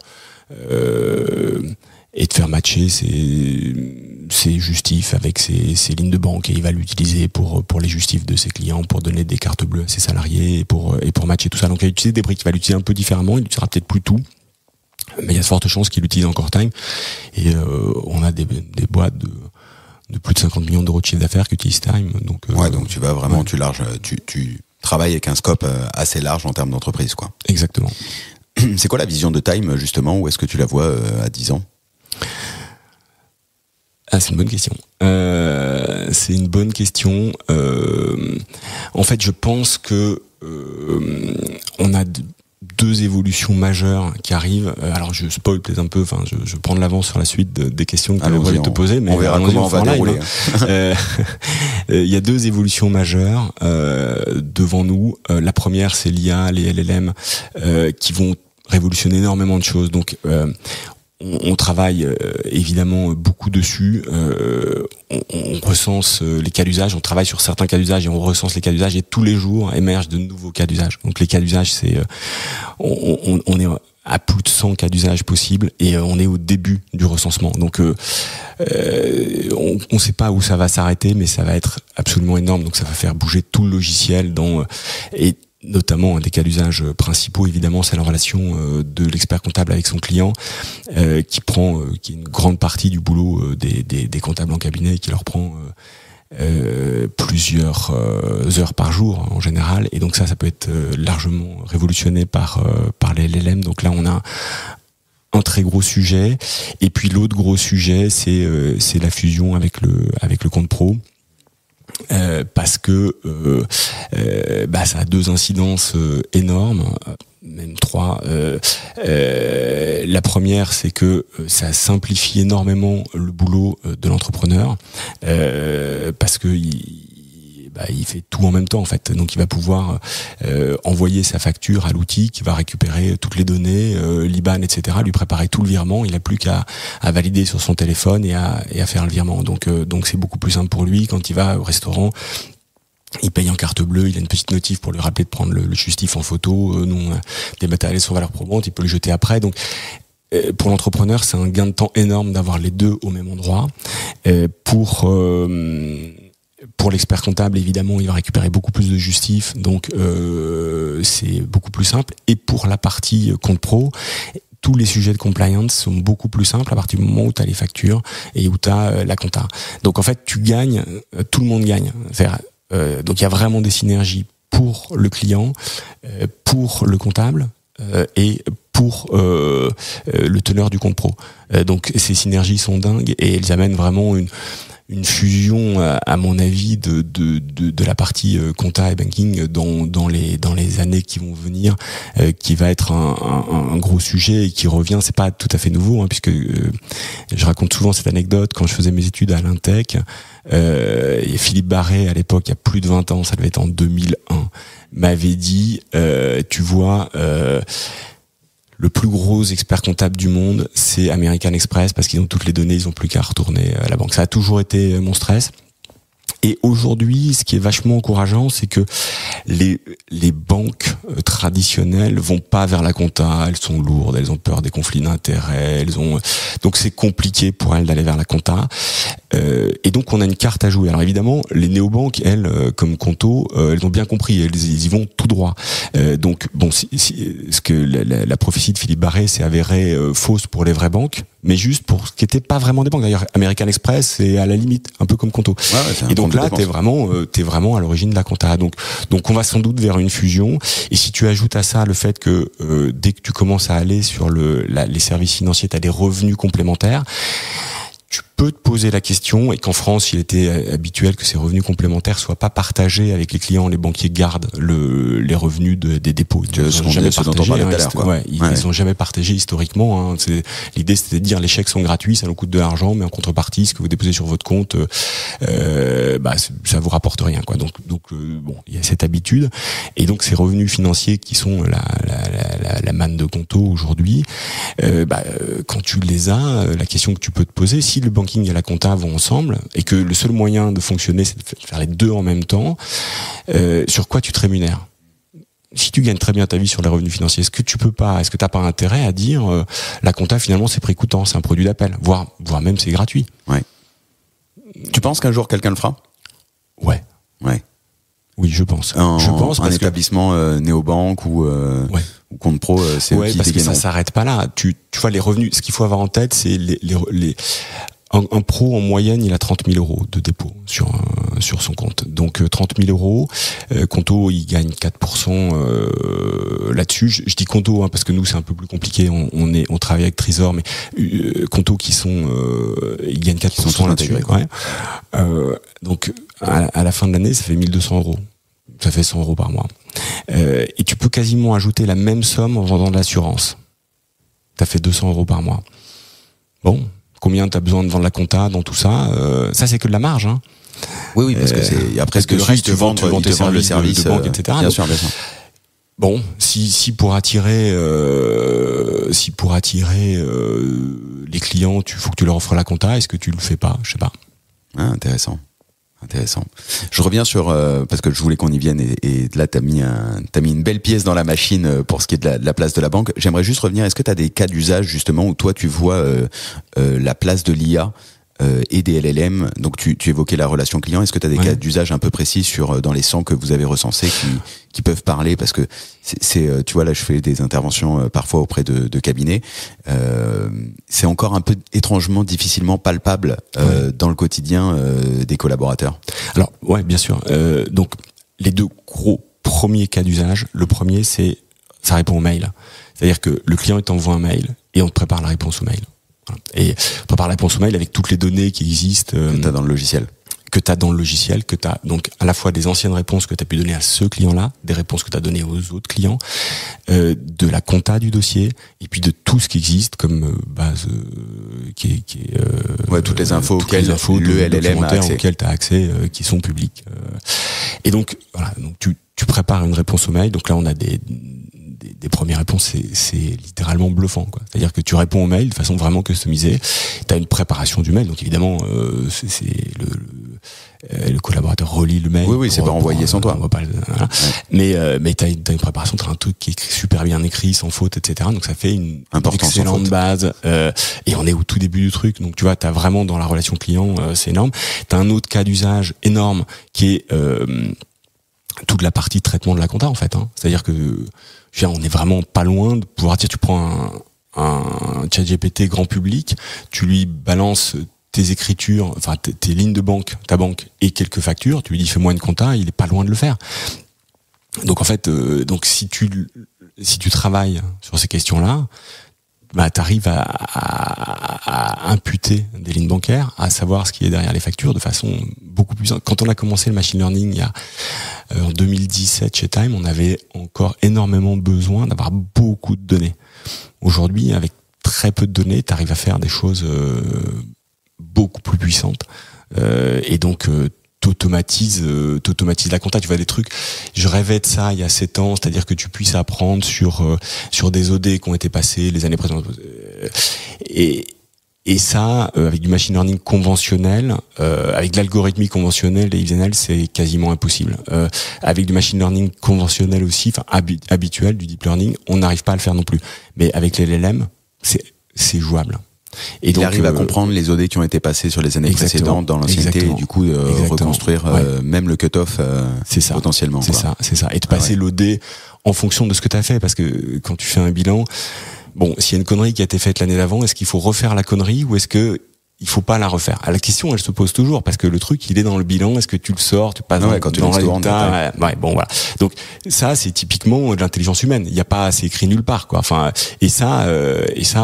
et de faire matcher ses justifs avec ses lignes de banque, et il va l'utiliser pour les justifs de ses clients, pour donner des cartes bleues à ses salariés et pour matcher tout ça. Donc il va utiliser des briques, il va l'utiliser un peu différemment, il n'utilisera peut-être plus tout, mais il y a de fortes chances qu'il utilise encore Time. Et on a des boîtes de plus de 50 millions d'euros de chiffre d'affaires qui utilisent Time. Donc tu vas vraiment tu travailles avec un scope assez large en termes d'entreprise, quoi. Exactement. C'est quoi la vision de Time, justement? Où est-ce que tu la vois à 10 ans? C'est une bonne question. C'est une bonne question. En fait, je pense que on a deux évolutions majeures qui arrient. Alors, je spoil peut-être un peu. Enfin, je prends de l'avance sur la suite des questions que tu vas te poser. Mais on verra comment on va dérouler. Il y a deux évolutions majeures devant nous. La première, c'est l'IA, les LLM, qui vont révolutionner énormément de choses. Donc on travaille évidemment beaucoup dessus. On recense les cas d'usage, on travaille sur certains cas d'usage et on recense les cas d'usage, et tous les jours émergent de nouveaux cas d'usage. Donc les cas d'usage, c'est on est à plus de 100 cas d'usage possibles, et on est au début du recensement. Donc on sait pas où ça va s'arrêter, mais ça va être absolument énorme. Donc ça va faire bouger tout le logiciel et notamment un des cas d'usage principaux, évidemment, c'est la relation de l'expert comptable avec son client, qui est une grande partie du boulot des comptables en cabinet, et qui leur prend plusieurs heures par jour en général. Et donc ça peut être largement révolutionné par les LLM. Donc là, on a un très gros sujet. Et puis l'autre gros sujet, c'est la fusion avec le compte pro. Parce que ça a deux incidences énormes, même trois. La première, c'est que ça simplifie énormément le boulot de l'entrepreneur, parce que il fait tout en même temps, en fait. Donc il va pouvoir envoyer sa facture à l'outil qui va récupérer toutes les données, l'IBAN, etc., lui préparer tout le virement. Il n'a plus qu'à valider sur son téléphone et à faire le virement. Donc c'est beaucoup plus simple pour lui. Quand il va au restaurant, il paye en carte bleue, il a une petite notif pour lui rappeler de prendre le justif en photo. Nous, on a des matériels sur valeur probante, il peut le jeter après. Donc pour l'entrepreneur, c'est un gain de temps énorme d'avoir les deux au même endroit. Pour l'expert comptable, évidemment, il va récupérer beaucoup plus de justifs, donc c'est beaucoup plus simple. Et pour la partie compte pro, tous les sujets de compliance sont beaucoup plus simples à partir du moment où tu as les factures et où tu as la compta. Donc en fait, tu gagnes, tout le monde gagne. Donc il y a vraiment des synergies pour le client, pour le comptable et pour le teneur du compte pro. Donc ces synergies sont dingues, et elles amènent vraiment une fusion, à mon avis, de la partie compta et banking dans les années qui vont venir, qui va être un gros sujet et qui revient. C'est pas tout à fait nouveau, puisque je raconte souvent cette anecdote. Quand je faisais mes études à l'Intech, et Philippe Barret, à l'époque, il y a plus de 20 ans, ça devait être en 2001, m'avait dit, tu vois, le plus gros expert comptable du monde, c'est American Express, parce qu'ils ont toutes les données, ils ont plus qu'à retourner à la banque. Ça a toujours été mon stress. Et aujourd'hui, ce qui est vachement encourageant, c'est que les banques traditionnelles vont pas vers la compta, elles sont lourdes, elles ont peur des conflits d'intérêts, donc c'est compliqué pour elles d'aller vers la compta. Et donc on a une carte à jouer. Alors évidemment, les néobanques, elles, comme Conto, elles ont bien compris, elles y vont tout droit. Donc bon, ce que la prophétie de Philippe Barret s'est avérée fausse pour les vraies banques, mais juste pour ce qui était pas vraiment des banques. D'ailleurs, American Express, c'est à la limite, un peu comme Conto. Et donc là, t'es vraiment à l'origine de la compta. Donc on va sans doute vers une fusion. Et si tu ajoutes à ça le fait que dès que tu commences à aller sur les services financiers, t'as des revenus complémentaires. Tu peux te poser la question, et qu'en France, il était habituel que ces revenus complémentaires soient pas partagés avec les clients. Les banquiers gardent les revenus des dépôts. Ils n'ont jamais partagé. Ils ont jamais partagé historiquement. L'idée, c'était de dire les chèques sont gratuits, ça nous coûte de l'argent, mais en contrepartie, ce que vous déposez sur votre compte, ça vous rapporte rien, quoi. Donc il y a cette habitude, et donc ces revenus financiers qui sont la manne de Conto aujourd'hui, quand tu les as, la question que tu peux te poser, si le banking et la compta vont ensemble, et que le seul moyen de fonctionner, c'est de faire les deux en même temps, sur quoi tu te rémunères? Si tu gagnes très bien ta vie sur les revenus financiers, est-ce que t'as pas intérêt à dire la compta, finalement, c'est prix coûtant, c'est un produit d'appel, voire même c'est gratuit. Ouais. Tu penses qu'un jour quelqu'un le fera? Ouais. Oui, je pense. Un établissement néobanque ou compte pro, c'est eux qui parce que ça s'arrête pas là. Tu vois, les revenus, ce qu'il faut avoir en tête, c'est un pro en moyenne, il a 30 000 euros de dépôt sur son compte. Donc 30 000 euros. Conto, il gagne 4% là-dessus. Je dis Conto parce que nous c'est un peu plus compliqué. On travaille avec Trésor, mais Conto ils gagnent 4% là-dessus. Donc à la fin de l'année, ça fait 1 200 euros. Ça fait 100 euros par mois. Et tu peux quasiment ajouter la même somme en vendant de l'assurance. Ça fait 200 euros par mois. Bon. Combien tu as besoin de vendre la compta dans tout ça? Ça, c'est que de la marge. Hein. Oui, parce que c'est après que le reste, tu vends tes services de banque, etc. Bien sûr. Bon, si pour attirer les clients, faut que tu leur offres la compta, est-ce que tu le fais pas? Je sais pas. Intéressant. Je reviens sur parce que je voulais qu'on y vienne, et là t'as mis une belle pièce dans la machine pour ce qui est de la place de la banque. J'aimerais juste revenir. Est-ce que t'as des cas d'usage justement où toi tu vois la place de l'IA et des LLM? Donc tu évoquais la relation client. Est-ce que tu as des cas d'usage un peu précis dans les 100 que vous avez recensés qui peuvent parler? Parce que c'est tu vois, là je fais des interventions parfois auprès de cabinets. C'est encore un peu étrangement difficilement palpable dans le quotidien des collaborateurs. Alors ouais, bien sûr. Donc les deux gros premiers cas d'usage, le premier c'est ça répond au mail. C'est-à-dire que le client il t'envoie un mail et on te prépare la réponse au mail. Et on prépare la réponse au mail avec toutes les données qui existent. Que tu as dans le logiciel. Que tu as donc à la fois des anciennes réponses que tu as pu donner à ce client-là, des réponses que tu as données aux autres clients, de la compta du dossier, et puis de tout ce qui existe comme base qui est toutes les infos auxquelles le LLM a accès, auxquelles tu as accès, qui sont publiques. Et donc voilà, donc tu prépares une réponse au mail. Donc là on a des premières réponses, c'est littéralement bluffant, quoi. C'est-à-dire que tu réponds au mail de façon vraiment customisée. T'as une préparation du mail, donc évidemment, le collaborateur relit le mail. Oui, c'est pas envoyé sans toi. Voilà. Mais t'as une préparation, t'as un truc qui est super bien écrit, sans faute, etc. Donc ça fait une excellente base. Et on est au tout début du truc. Donc tu vois, t'as vraiment dans la relation client, c'est énorme. T'as un autre cas d'usage énorme qui est toute la partie traitement de la compta, en fait. C'est-à-dire que on est vraiment pas loin de pouvoir dire, tu prends un ChatGPT grand public, tu lui balances tes écritures, enfin tes lignes de banque, ta banque et quelques factures, tu lui dis fais-moi une compta, il est pas loin de le faire. Donc en fait, si tu travailles sur ces questions-là, t'arrives à imputer des lignes bancaires, à savoir ce qui est derrière les factures de façon beaucoup plus simple. Quand on a commencé le machine learning en 2017 chez Time, on avait encore énormément besoin d'avoir beaucoup de données. Aujourd'hui, avec très peu de données, t'arrives à faire des choses beaucoup plus puissantes. Et donc t'automatises la compta. Tu vois, des trucs, je rêvais de ça il y a 7 ans, c'est-à-dire que tu puisses apprendre sur des OD qui ont été passés les années précédentes. Et ça, avec du machine learning conventionnel, avec de l'algorithmie conventionnelle et XML, c'est quasiment impossible. Avec du machine learning conventionnel aussi, enfin habituel, du deep learning, on n'arrive pas à le faire non plus. Mais avec les LLM, c'est jouable. Et il donc, arrive à comprendre les OD qui ont été passés sur les années précédentes dans l'ancienneté, et du coup reconstruire même le cut-off potentiellement. C'est ça. Et de passer l'OD en fonction de ce que tu as fait, parce que quand tu fais un bilan, bon, s'il y a une connerie qui a été faite l'année d'avant, est-ce qu'il faut refaire la connerie ou est-ce que il faut pas la refaire? La question, elle se pose toujours parce que le truc, il est dans le bilan. Est-ce que tu le sors, tu passes dans le résultat? Ouais, bon, voilà. Donc ça, c'est typiquement de l'intelligence humaine. Il y a pas, c'est écrit nulle part, quoi. Enfin, et ça,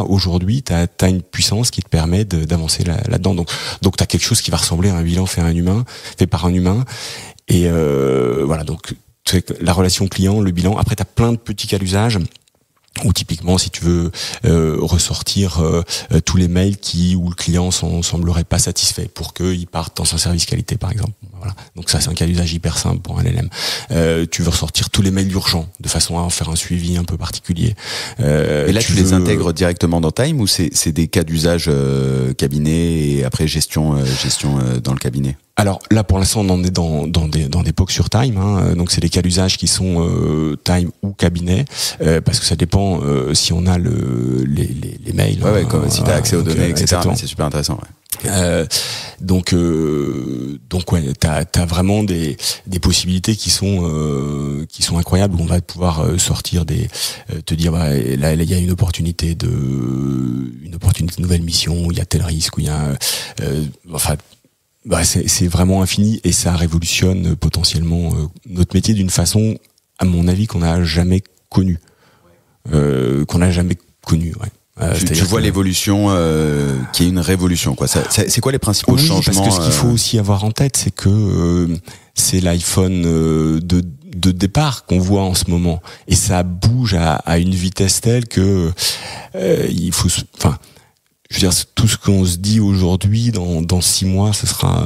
aujourd'hui, t'as une puissance qui te permet d'avancer là-dedans. Donc t'as quelque chose qui va ressembler à un bilan fait par un humain. Et voilà. Donc la relation client, le bilan. Après, t'as plein de petits cas d'usage. Ou typiquement, si tu veux ressortir tous les mails où le client semblerait pas satisfait pour qu'il parte dans un service qualité, par exemple. Voilà. Donc ça, c'est un cas d'usage hyper simple pour un LLM. Tu veux ressortir tous les mails urgents de façon à en faire un suivi un peu particulier. Et là, tu les intègres directement dans Time ou c'est des cas d'usage cabinet et après gestion dans le cabinet? Alors là, pour l'instant, on en est dans des POC sur Time, hein. Donc c'est des cas d'usage qui sont Time ou cabinet, parce que ça dépend si on a les mails. Ouais, comme si tu as accès aux données, etc. C'est super intéressant. Ouais. Donc ouais, t'as vraiment des possibilités qui sont incroyables où on va pouvoir sortir te dire là il y a une opportunité de nouvelle mission, où il y a tel risque, où il y a c'est vraiment infini et ça révolutionne potentiellement notre métier d'une façon, à mon avis, qu'on n'a jamais connue. Ouais. Tu vois l'évolution qui est une révolution, quoi. C'est quoi les principaux changements? Parce que ce qu'il faut aussi avoir en tête, c'est que c'est l'iPhone de départ qu'on voit en ce moment et ça bouge à une vitesse telle que il faut, je veux dire, tout ce qu'on se dit aujourd'hui, dans 6 mois, ce sera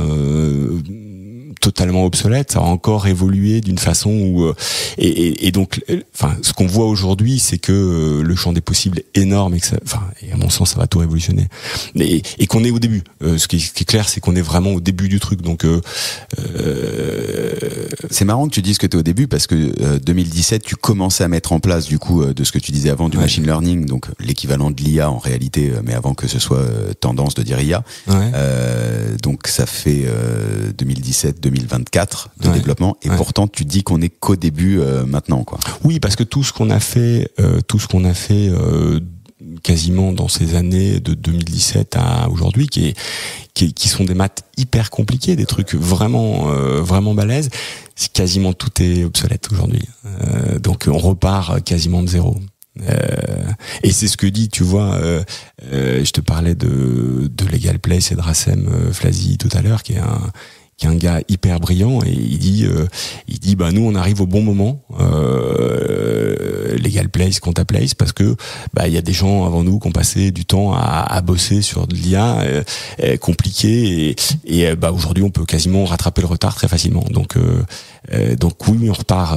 totalement obsolète. Ça va encore évoluer d'une façon où et donc, ce qu'on voit aujourd'hui, c'est que le champ des possibles est énorme et que et à mon sens, ça va tout révolutionner. Et qu'on est au début. Ce qui est clair, c'est qu'on est vraiment au début du truc. Donc, c'est marrant que tu dises que tu es au début parce que 2017, tu commençais à mettre en place du coup de ce que tu disais avant du machine learning, donc l'équivalent de l'IA en réalité, mais avant que ce soit tendance de dire IA. Ouais. Donc ça fait 2017-2024 de développement et pourtant tu dis qu'on est qu'au début maintenant, quoi. Oui, parce que tout ce qu'on a fait quasiment dans ces années de 2017 à aujourd'hui, qui sont des maths hyper compliqués, des trucs vraiment balèzes, quasiment tout est obsolète aujourd'hui. Donc on repart quasiment de zéro. Et c'est ce que dit, tu vois, je te parlais de Legal Place et de Rassem Flazi tout à l'heure, qui est un gars hyper brillant, et il dit nous on arrive au bon moment, Legal Place, Conta Place, parce que il y a des gens avant nous qui ont passé du temps à bosser sur de l'IA compliqué, et aujourd'hui on peut quasiment rattraper le retard très facilement. Donc oui, on repart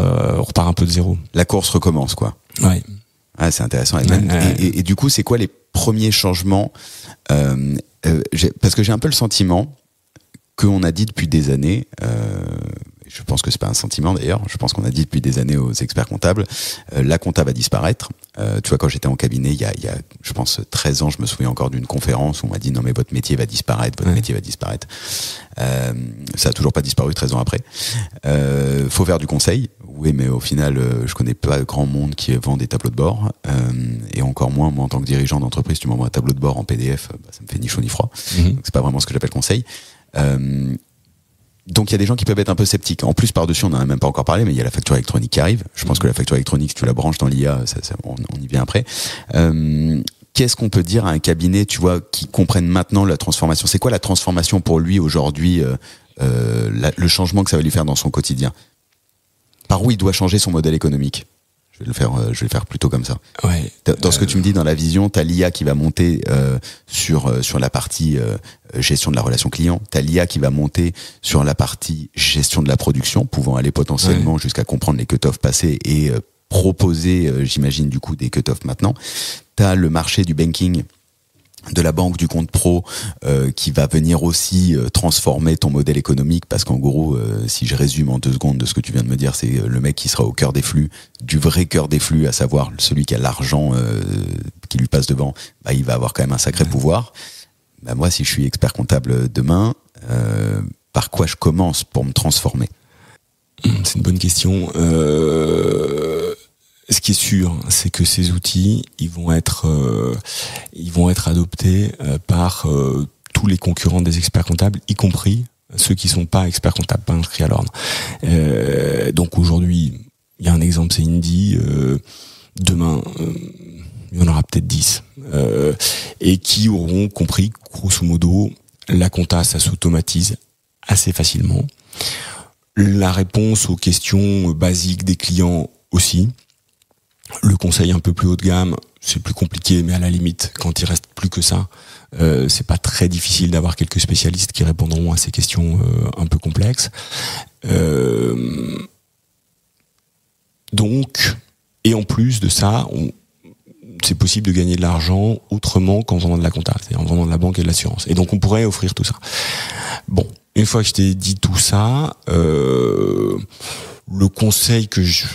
un peu de zéro. La course recommence, quoi. Ouais. Ah, c'est intéressant. Et du coup, c'est quoi les premiers changements parce que j'ai un peu le sentiment qu'on a dit depuis des années, je pense que c'est pas un sentiment d'ailleurs, je pense qu'on a dit depuis des années aux experts comptables, la compta va disparaître. Tu vois, quand j'étais en cabinet, il y a, je pense, 13 ans, je me souviens encore d'une conférence où on m'a dit non mais votre métier va disparaître, métier va disparaître. Ça a toujours pas disparu 13 ans après. Faut faire du conseil. Oui, mais au final, je connais pas grand monde qui vend des tableaux de bord, et encore moins, moi, en tant que dirigeant d'entreprise, tu m'envoies un tableau de bord en PDF, ça me fait ni chaud ni froid. Donc, c'est pas vraiment ce que j'appelle conseil. Donc il y a des gens qui peuvent être un peu sceptiques. En plus, par-dessus, on n'en a même pas encore parlé, mais il y a la facture électronique qui arrive. Je pense que la facture électronique, si tu la branches dans l'IA, on y vient après. Qu'est-ce qu'on peut dire à un cabinet, tu vois, qui comprenne maintenant la transformation? C'est quoi la transformation pour lui aujourd'hui, le changement que ça va lui faire dans son quotidien? Par où il doit changer son modèle économique? Je vais le faire plutôt comme ça. Ouais. Dans ce que tu me dis, dans la vision, t'as l'IA qui va monter sur la partie gestion de la relation client. T'as l'IA qui va monter sur la partie gestion de la production, pouvant aller potentiellement jusqu'à comprendre les cut-offs passés et proposer, j'imagine, du coup, des cut-offs maintenant. T'as le marché du banking, de la banque, du compte pro, qui va venir aussi transformer ton modèle économique, parce qu'en gros, si je résume en 2 secondes de ce que tu viens de me dire, c'est le mec qui sera au cœur des flux, du vrai cœur des flux, à savoir celui qui a l'argent qui lui passe devant, il va avoir quand même un sacré pouvoir. Moi, si je suis expert comptable demain, par quoi je commence pour me transformer? C'est une bonne question. Ce qui est sûr, c'est que ces outils, ils vont être adoptés par tous les concurrents des experts comptables, y compris ceux qui sont pas experts comptables, pas inscrits à l'ordre. Donc aujourd'hui, il y a un exemple, c'est Indy. Demain, il y en aura peut-être 10. Et qui auront compris, grosso modo, la compta, ça s'automatise assez facilement. La réponse aux questions basiques des clients aussi. Le conseil un peu plus haut de gamme, c'est plus compliqué, mais à la limite, quand il reste plus que ça, c'est pas très difficile d'avoir quelques spécialistes qui répondront à ces questions un peu complexes. Donc, et en plus de ça, c'est possible de gagner de l'argent autrement qu'en vendant de la compta, c'est-à-dire en vendant de la banque et de l'assurance. Et donc on pourrait offrir tout ça. Bon, une fois que je t'ai dit tout ça, le conseil que je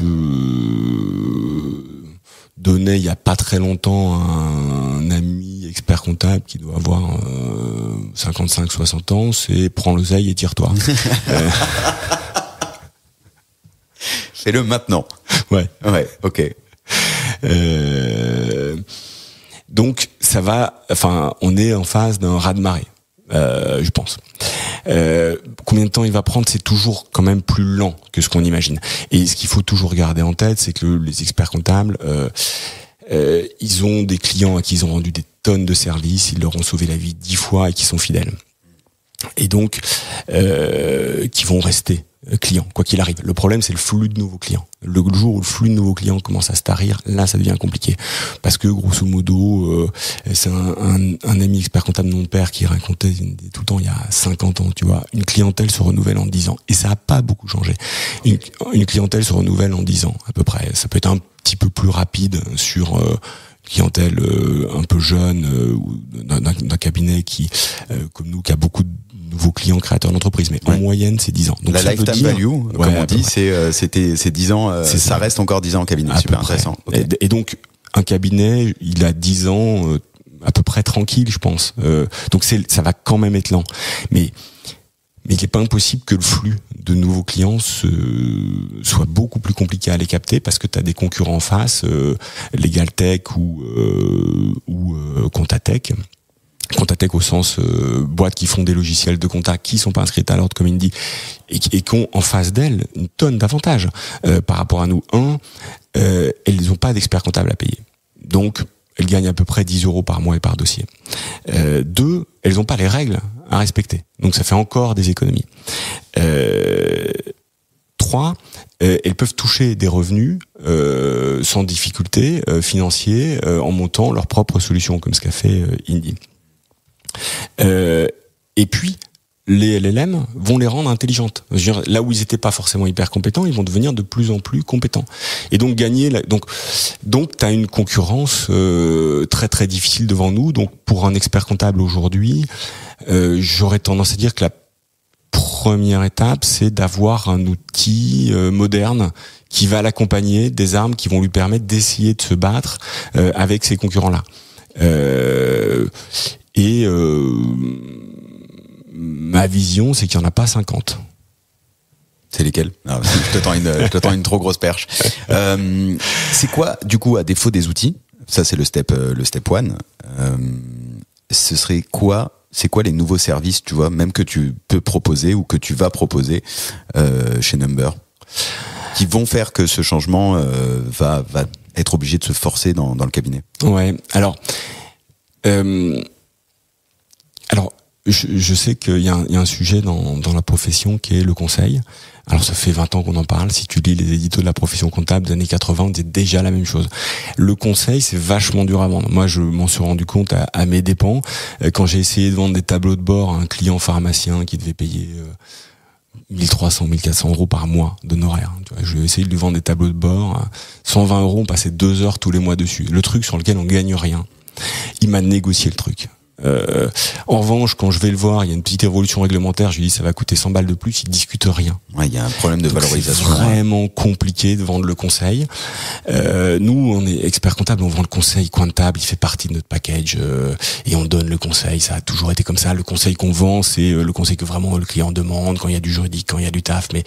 donnais il y a pas très longtemps à un ami expert comptable qui doit avoir 55-60 ans, c'est prends l'oseille et tire-toi. Fais-le maintenant. Ouais, ok. Donc ça va, enfin, on est en phase d'un raz-de-marée, je pense. Combien de temps il va prendre, c'est toujours quand même plus lent que ce qu'on imagine. Et ce qu'il faut toujours garder en tête, c'est que les experts comptables, ils ont des clients à qui ils ont rendu des tonnes de services, ils leur ont sauvé la vie 10 fois et qui sont fidèles. Et donc, qui vont rester clients, quoi qu'il arrive. Le problème, c'est le flux de nouveaux clients. Le jour où le flux de nouveaux clients commence à se tarir, là, ça devient compliqué. Parce que, grosso modo, c'est un ami expert comptable de mon père qui racontait tout le temps, il y a 50 ans, tu vois, une clientèle se renouvelle en 10 ans. Et ça n'a pas beaucoup changé. Une clientèle se renouvelle en 10 ans, à peu près. Ça peut être un petit peu plus rapide sur clientèle un peu jeune, ou d'un cabinet qui, comme nous, qui a beaucoup de nouveaux clients créateurs d'entreprise, mais en moyenne c'est 10 ans. Donc la lifetime value, comme on dit, c'est 10 ans, ça reste encore 10 ans en cabinet, super intéressant. Okay. Et donc un cabinet, il a 10 ans à peu près tranquille, je pense. Donc ça va quand même être lent. Mais il n'est pas impossible que le flux de nouveaux clients soit beaucoup plus compliqué à les capter parce que tu as des concurrents en face, LegalTech ou Comptatech. Comptatech au sens boîtes qui font des logiciels de compta qui sont pas inscrites à l'ordre comme Indy et qui ont en face d'elles une tonne d'avantages par rapport à nous. Elles n'ont pas d'experts comptables à payer. Donc, elles gagnent à peu près 10 € par mois et par dossier. 2, elles n'ont pas les règles à respecter. Donc, ça fait encore des économies. 3, elles peuvent toucher des revenus sans difficulté financiers en montant leur propre solution, comme ce qu'a fait Indy. Et puis les LLM vont les rendre intelligentes. Je veux dire, là où ils étaient pas forcément hyper compétents, ils vont devenir de plus en plus compétents. Et donc gagner. Donc t'as une concurrence très très difficile devant nous. Donc pour un expert comptable aujourd'hui, j'aurais tendance à dire que la première étape, c'est d'avoir un outil moderne qui va l'accompagner, des armes qui vont lui permettre d'essayer de se battre avec ces concurrents-là. Ma vision, c'est qu'il n'y en a pas 50. C'est lesquels? Non, je te tends une trop grosse perche. C'est quoi, du coup, à défaut des outils? Ça, c'est le step 1. Ce serait quoi? C'est quoi les nouveaux services, tu vois, même que tu peux proposer ou que tu vas proposer chez Number, qui vont faire que ce changement va être obligé de se forcer dans le cabinet? Ouais. Alors, je sais qu'il y a un sujet dans la profession qui est le conseil. Alors ça fait 20 ans qu'on en parle. Si tu lis les éditos de la profession comptable des années 80, on disait déjà la même chose. Le conseil, c'est vachement dur à vendre. Moi, je m'en suis rendu compte à mes dépens. Quand j'ai essayé de vendre des tableaux de bord à un client pharmacien qui devait payer 1300, 1400 € par mois d'honoraires. Je vais essayer de lui vendre des tableaux de bord à 120 €, on passait 2 heures tous les mois dessus. Le truc sur lequel on gagne rien. Il m'a négocié le truc. En revanche, quand je vais le voir, il y a une petite évolution réglementaire, je lui dis ça va coûter 100 balles de plus, il discute rien. Ouais, il y a un problème de valorisation. C'est vraiment compliqué de vendre le conseil. Nous, on est experts comptables, on vend le conseil comptable, il fait partie de notre package et on donne le conseil. Ça a toujours été comme ça. Le conseil qu'on vend, c'est le conseil que vraiment le client demande quand il y a du juridique, quand il y a du taf. Mais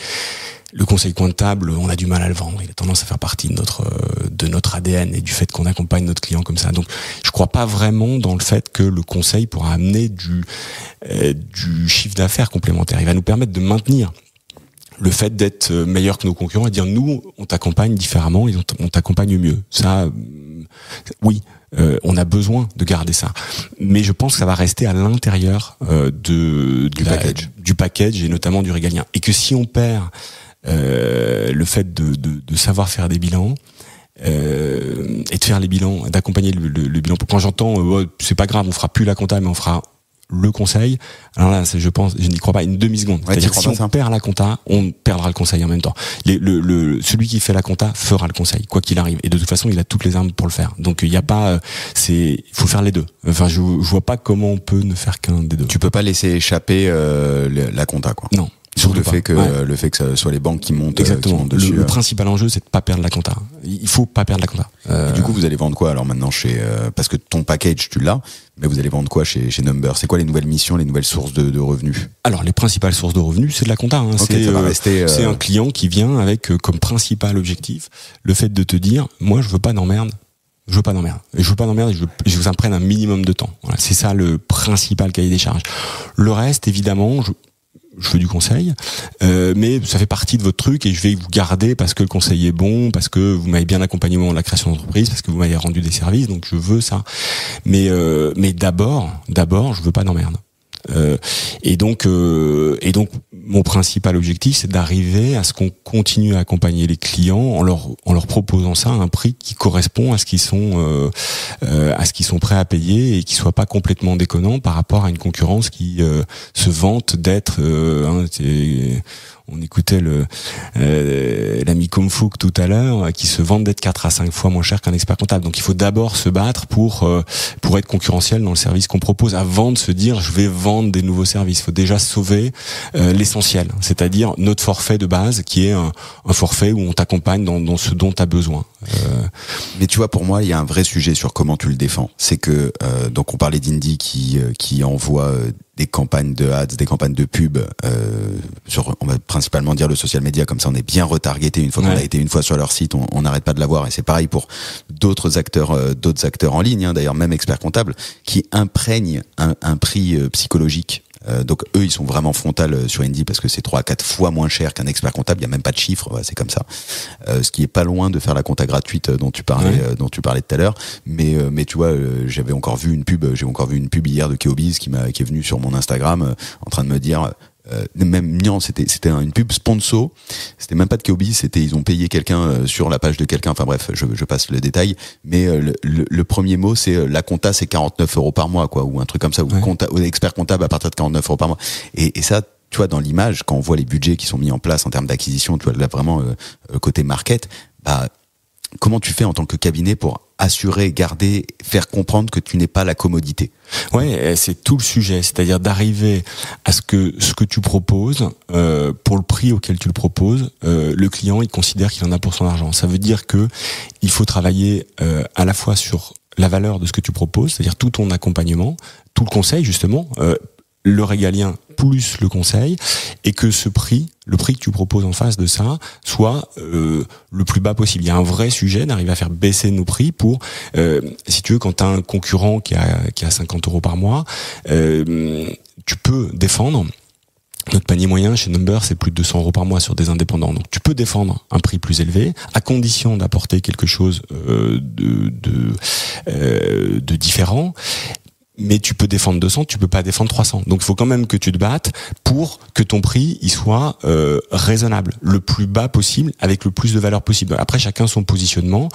Le conseil comptable, on a du mal à le vendre. Il a tendance à faire partie de notre ADN et du fait qu'on accompagne notre client comme ça. Donc, je crois pas vraiment dans le fait que le conseil pourra amener du chiffre d'affaires complémentaire. Il va nous permettre de maintenir le fait d'être meilleur que nos concurrents et dire nous, on t'accompagne différemment et on t'accompagne mieux. Ça, oui. On a besoin de garder ça, mais je pense que ça va rester à l'intérieur du package et notamment du régalien. Et que si on perd le fait de savoir faire des bilans et de faire les bilans, d'accompagner le bilan. Quand j'entends c'est pas grave, on fera plus la compta, mais on fera le conseil. Alors là, je n'y crois pas une demi-seconde. Ouais, c'est-à-dire si on perd la compta, on perdra le conseil en même temps. Celui qui fait la compta fera le conseil, quoi qu'il arrive. Et de toute façon, il a toutes les armes pour le faire. Donc il y a pas, il faut faire les deux. Enfin, je vois pas comment on peut ne faire qu'un des deux. Tu peux pas laisser échapper la compta, quoi. Non. Sur le fait que ce soit les banques qui montent, exactement. Qui montent dessus. Le principal enjeu, c'est de pas perdre la compta. Il faut pas perdre la compta. Et du coup, vous allez vendre quoi alors maintenant parce que ton package tu l'as, mais vous allez vendre quoi chez Number? C'est quoi les nouvelles missions, les nouvelles sources de revenus? Alors les principales sources de revenus, c'est de la compta. Hein. Okay, c'est un client qui vient avec comme principal objectif le fait de te dire, moi je veux pas d'emmerde. Je veux pas d'emmerde. Je veux pas d'emmerde et je veux que ça me prenne un minimum de temps. Voilà, c'est ça le principal cahier des charges. Le reste, évidemment, je fais du conseil, mais ça fait partie de votre truc et je vais vous garder parce que le conseil est bon, parce que vous m'avez bien accompagné au moment de la création d'entreprise, parce que vous m'avez rendu des services, donc je veux ça. Mais d'abord, je veux pas d'emmerde. Et donc mon principal objectif, c'est d'arriver à ce qu'on continue à accompagner les clients en leur proposant ça à un prix qui correspond à ce qu'ils sont prêts à payer et qui soit pas complètement déconnant par rapport à une concurrence qui se vante d'être on écoutait l'ami Comfouk tout à l'heure qui se vante d'être 4 à 5 fois moins cher qu'un expert comptable. Donc il faut d'abord se battre pour être concurrentiel dans le service qu'on propose avant de se dire je vais vendre des nouveaux services. Il faut déjà sauver l'essentiel, c'est-à-dire notre forfait de base qui est un forfait où on t'accompagne dans ce dont tu as besoin. Mais tu vois, pour moi, il y a un vrai sujet sur comment tu le défends. C'est que donc on parlait d'Indy qui envoie des campagnes de ads, des campagnes de pub on va principalement dire le social media, comme ça on est bien retargeté une fois qu'on a été une fois sur leur site, on n'arrête pas de l'avoir. Et c'est pareil pour d'autres acteurs en ligne, hein, d'ailleurs même experts comptables qui imprègnent un prix psychologique. Donc eux ils sont vraiment frontal sur Indy parce que c'est 3 à 4 fois moins cher qu'un expert comptable, il y a même pas de chiffre, c'est comme ça. Ce qui est pas loin de faire la compta gratuite dont tu parlais tout à l'heure, mais tu vois, j'ai encore vu une pub hier de Keobiz qui est venue sur mon Instagram en train de me dire même non, c'était une pub sponsor, c'était même pas de Keobiz, ils ont payé quelqu'un sur la page de quelqu'un, enfin bref, je passe le détail, mais le premier mot c'est la compta c'est 49 € par mois, quoi, ou un truc comme ça, ou expert comptable à partir de 49 € par mois, et ça, tu vois, dans l'image, quand on voit les budgets qui sont mis en place en termes d'acquisition, tu vois, là vraiment côté market, comment tu fais en tant que cabinet pour assurer, garder, faire comprendre que tu n'es pas la commodité? Ouais, c'est tout le sujet, c'est-à-dire d'arriver à ce que tu proposes, pour le prix auquel tu le proposes, le client il considère qu'il en a pour son argent. Ça veut dire que il faut travailler à la fois sur la valeur de ce que tu proposes, c'est-à-dire tout ton accompagnement, tout le conseil justement, le régalien plus le conseil, et que le prix que tu proposes en face de ça soit le plus bas possible. Il y a un vrai sujet d'arriver à faire baisser nos prix pour, si tu veux, quand tu as un concurrent qui a 50 € par mois, tu peux défendre. Notre panier moyen chez Number, c'est plus de 200 € par mois sur des indépendants. Donc tu peux défendre un prix plus élevé, à condition d'apporter quelque chose de différent. Mais tu peux défendre 200, tu peux pas défendre 300. Donc il faut quand même que tu te battes pour que ton prix il soit raisonnable, le plus bas possible, avec le plus de valeur possible. Après, chacun son positionnement.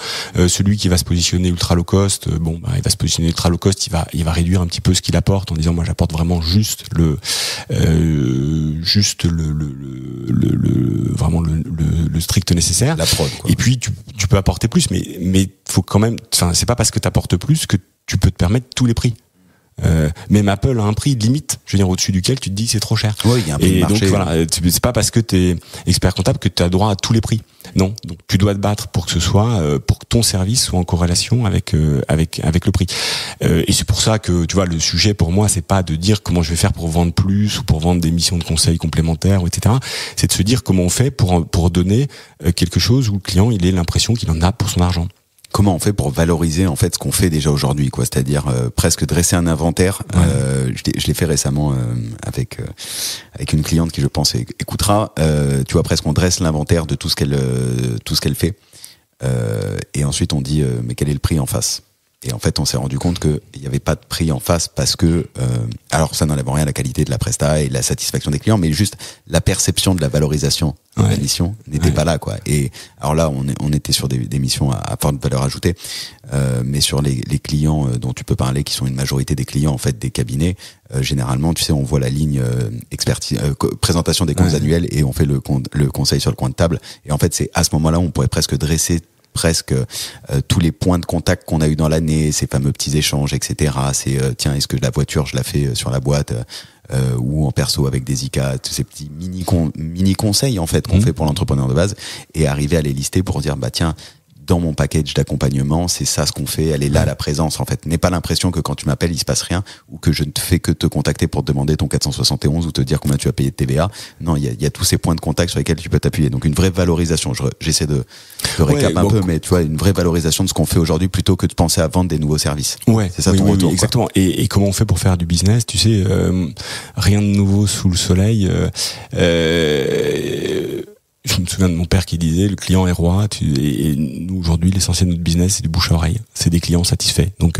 Celui qui va se positionner ultra low cost, il va se positionner ultra low cost, il va réduire un petit peu ce qu'il apporte en disant moi j'apporte vraiment juste le strict nécessaire. La prod, quoi. Et puis tu peux apporter plus, mais faut quand même, enfin c'est pas parce que tu apportes plus que tu peux te permettre tous les prix. Même Apple a un prix limite, je veux dire, au-dessus duquel tu te dis c'est trop cher. Oui, il y a un prix de marché. Donc voilà, c'est pas parce que t'es expert comptable que tu as droit à tous les prix. Non, donc tu dois te battre pour que ce soit, pour que ton service soit en corrélation avec le prix. Et c'est pour ça que tu vois, le sujet pour moi, c'est pas de dire comment je vais faire pour vendre plus ou pour vendre des missions de conseil complémentaires, etc. C'est de se dire comment on fait pour donner quelque chose où le client il ait l'impression qu'il en a pour son argent. Comment on fait pour valoriser en fait ce qu'on fait déjà aujourd'hui, quoi, c'est-à-dire presque dresser un inventaire. Ouais. Je l'ai fait récemment avec une cliente qui je pense écoutera. Tu vois, presque on dresse l'inventaire de tout ce qu'elle fait, et ensuite on dit mais quel est le prix en face. Et en fait, on s'est rendu compte qu'il n'y avait pas de prix en face parce que, alors ça n'enlève rien à la qualité de la presta et la satisfaction des clients, mais juste la perception de la valorisation de la mission n'était pas là, quoi. Et alors là, on était sur des missions à forte valeur ajoutée, mais sur les clients dont tu peux parler, qui sont une majorité des clients en fait des cabinets, généralement, tu sais, on voit la ligne présentation des comptes annuels et on fait le conseil sur le coin de table. Et en fait, c'est à ce moment-là, on pourrait presque dresser tous les points de contact qu'on a eu dans l'année, ces fameux petits échanges, etc. C'est tiens, est-ce que la voiture je la fais sur la boîte ou en perso avec des ICA, tous ces petits mini conseils en fait qu'on fait pour l'entrepreneur de base, et arriver à les lister pour dire bah tiens, dans mon package d'accompagnement, c'est ça ce qu'on fait, elle est là la présence en fait. N'aie pas l'impression que quand tu m'appelles, il se passe rien, ou que je ne fais que te contacter pour te demander ton 471 ou te dire combien tu as payé de TVA. Non, il y a tous ces points de contact sur lesquels tu peux t'appuyer. Donc une vraie valorisation. J'essaie de récap un peu, mais tu vois, une vraie valorisation de ce qu'on fait aujourd'hui plutôt que de penser à vendre des nouveaux services. Ouais, c'est ça ton retour. Oui, exactement. Et comment on fait pour faire du business? Tu sais, rien de nouveau sous le soleil. Je me souviens de mon père qui disait le client est roi, et nous aujourd'hui l'essentiel de notre business c'est du bouche à oreille, c'est des clients satisfaits. Donc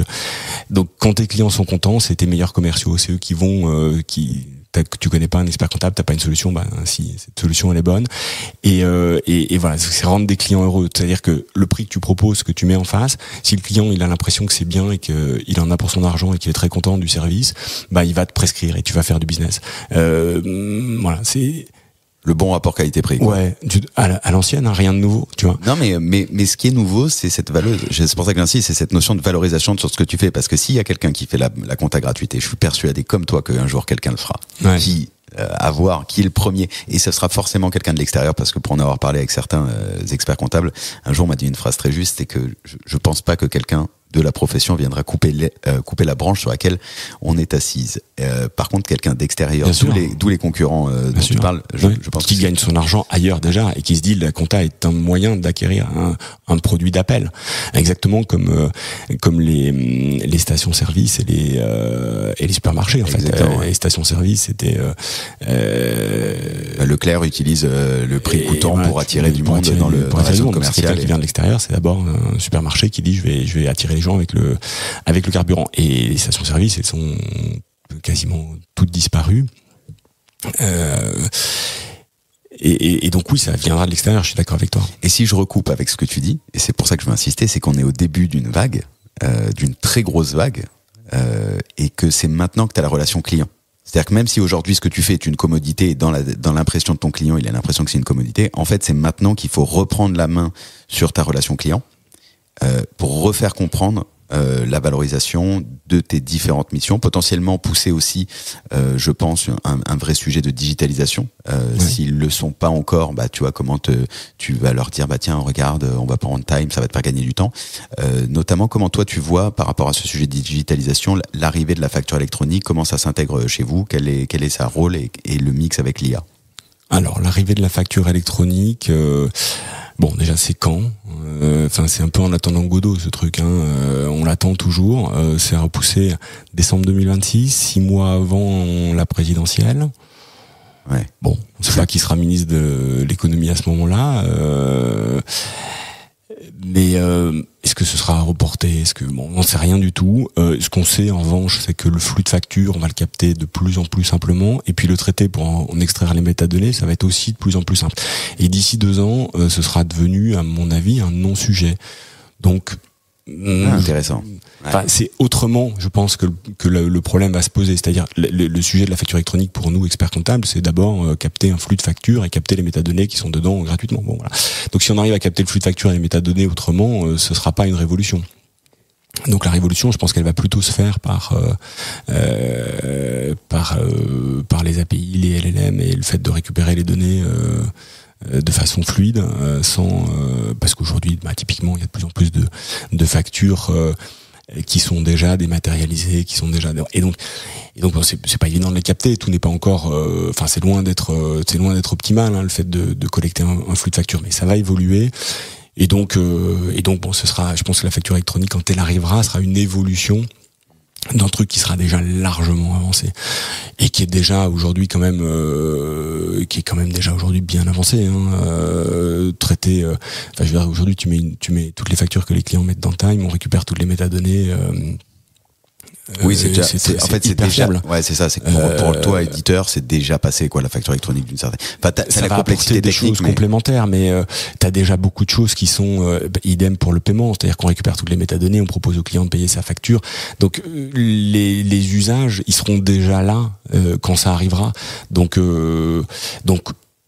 quand tes clients sont contents, c'est tes meilleurs commerciaux, c'est eux qui vont tu connais pas un expert comptable, t'as pas une solution, bah si cette solution elle est bonne, et voilà, c'est rendre des clients heureux. C'est-à-dire que le prix que tu proposes, que tu mets en face, si le client il a l'impression que c'est bien et qu'il en a pour son argent et qu'il est très content du service, bah il va te prescrire et tu vas faire du business. Voilà, c'est le bon rapport qualité-prix, quoi. Ouais, à l'ancienne, hein, rien de nouveau, tu vois. Non, mais ce qui est nouveau, c'est cette valeur. C'est pour ça que j'insiste, c'est cette notion de valorisation sur ce que tu fais. Parce que s'il y a quelqu'un qui fait la compta gratuite, et je suis persuadé comme toi qu'un jour quelqu'un le fera, qui est le premier, et ce sera forcément quelqu'un de l'extérieur, parce que pour en avoir parlé avec certains experts comptables, un jour on m'a dit une phrase très juste, c'est que je pense pas que quelqu'un de la profession viendra couper la branche sur laquelle on est assise. Par contre, quelqu'un d'extérieur, d'où les concurrents dont tu parles, je pense qui gagne son argent ailleurs déjà et qui se dit la compta est un moyen d'acquérir un produit d'appel, exactement comme les stations-service et les supermarchés en fait. Les stations-service c'était Leclerc utilise le prix coûtant pour attirer du monde dans le commercial. C'est quelqu'un qui vient de l'extérieur, c'est d'abord un supermarché qui dit je vais attirer les gens avec le carburant. Et les stations-service, elles sont quasiment toutes disparues. Et donc oui, ça viendra de l'extérieur, je suis d'accord avec toi. Et si je recoupe avec ce que tu dis, et c'est pour ça que je veux insister, c'est qu'on est au début d'une vague, d'une très grosse vague, et que c'est maintenant que tu as la relation client. C'est-à-dire que même si aujourd'hui ce que tu fais est une commodité, dans l'impression de ton client, il a l'impression que c'est une commodité, en fait c'est maintenant qu'il faut reprendre la main sur ta relation client, pour refaire comprendre la valorisation de tes différentes missions, potentiellement pousser aussi, je pense, un vrai sujet de digitalisation. S'ils le sont pas encore, bah tu vois comment tu vas leur dire bah tiens regarde, on va prendre time, ça va te faire gagner du temps. Notamment comment toi tu vois par rapport à ce sujet de digitalisation l'arrivée de la facture électronique, comment ça s'intègre chez vous, quel est sa rôle et le mix avec l'IA. Alors l'arrivée de la facture électronique. Bon, déjà, c'est quand c'est un peu en attendant Godot, ce truc. On l'attend toujours. C'est repoussé décembre 2026, 6 mois avant la présidentielle. Ouais. Bon, on ne sait pas qui sera ministre de l'économie à ce moment-là. Mais est-ce que ce sera reporté? On n'en sait rien du tout. Ce qu'on sait en revanche, c'est que le flux de factures, on va le capter de plus en plus simplement. Et puis le traité pour en extraire les métadonnées, ça va être aussi de plus en plus simple. Et d'ici 2 ans, ce sera devenu, à mon avis, un non-sujet. Donc intéressant. Enfin, c'est autrement, je pense, que le problème va se poser. C'est-à-dire, le sujet de la facture électronique pour nous, experts comptables, c'est d'abord capter un flux de factures et capter les métadonnées qui sont dedans gratuitement. Bon, voilà. Donc, si on arrive à capter le flux de factures et les métadonnées autrement, ce sera pas une révolution. Donc, la révolution, je pense qu'elle va plutôt se faire par les API, les LLM et le fait de récupérer les données de façon fluide, sans parce qu'aujourd'hui, typiquement, il y a de plus en plus de factures qui sont déjà dématérialisées, qui sont déjà et donc bon, c'est pas évident de les capter. Tout n'est pas encore, c'est loin d'être optimal, hein, le fait de collecter un flux de factures, mais ça va évoluer. Et donc bon, ce sera, je pense que la facture électronique, quand elle arrivera, sera une évolution d'un truc qui sera déjà largement avancé et qui est déjà aujourd'hui quand même déjà aujourd'hui bien avancé, hein, traité. Je veux dire, aujourd'hui tu mets toutes les factures que les clients mettent dans Time, on récupère toutes les métadonnées. Oui, c'est déjà fiable. Ouais, c'est ça. C'est pour toi, éditeur, c'est déjà passé, quoi, la facture électronique d'une certaine. Enfin, ça la complexité des choses complémentaires, mais t'as déjà beaucoup de choses qui sont idem pour le paiement, c'est-à-dire qu'on récupère toutes les métadonnées, on propose au client de payer sa facture. Donc les usages, ils seront déjà là quand ça arrivera. Donc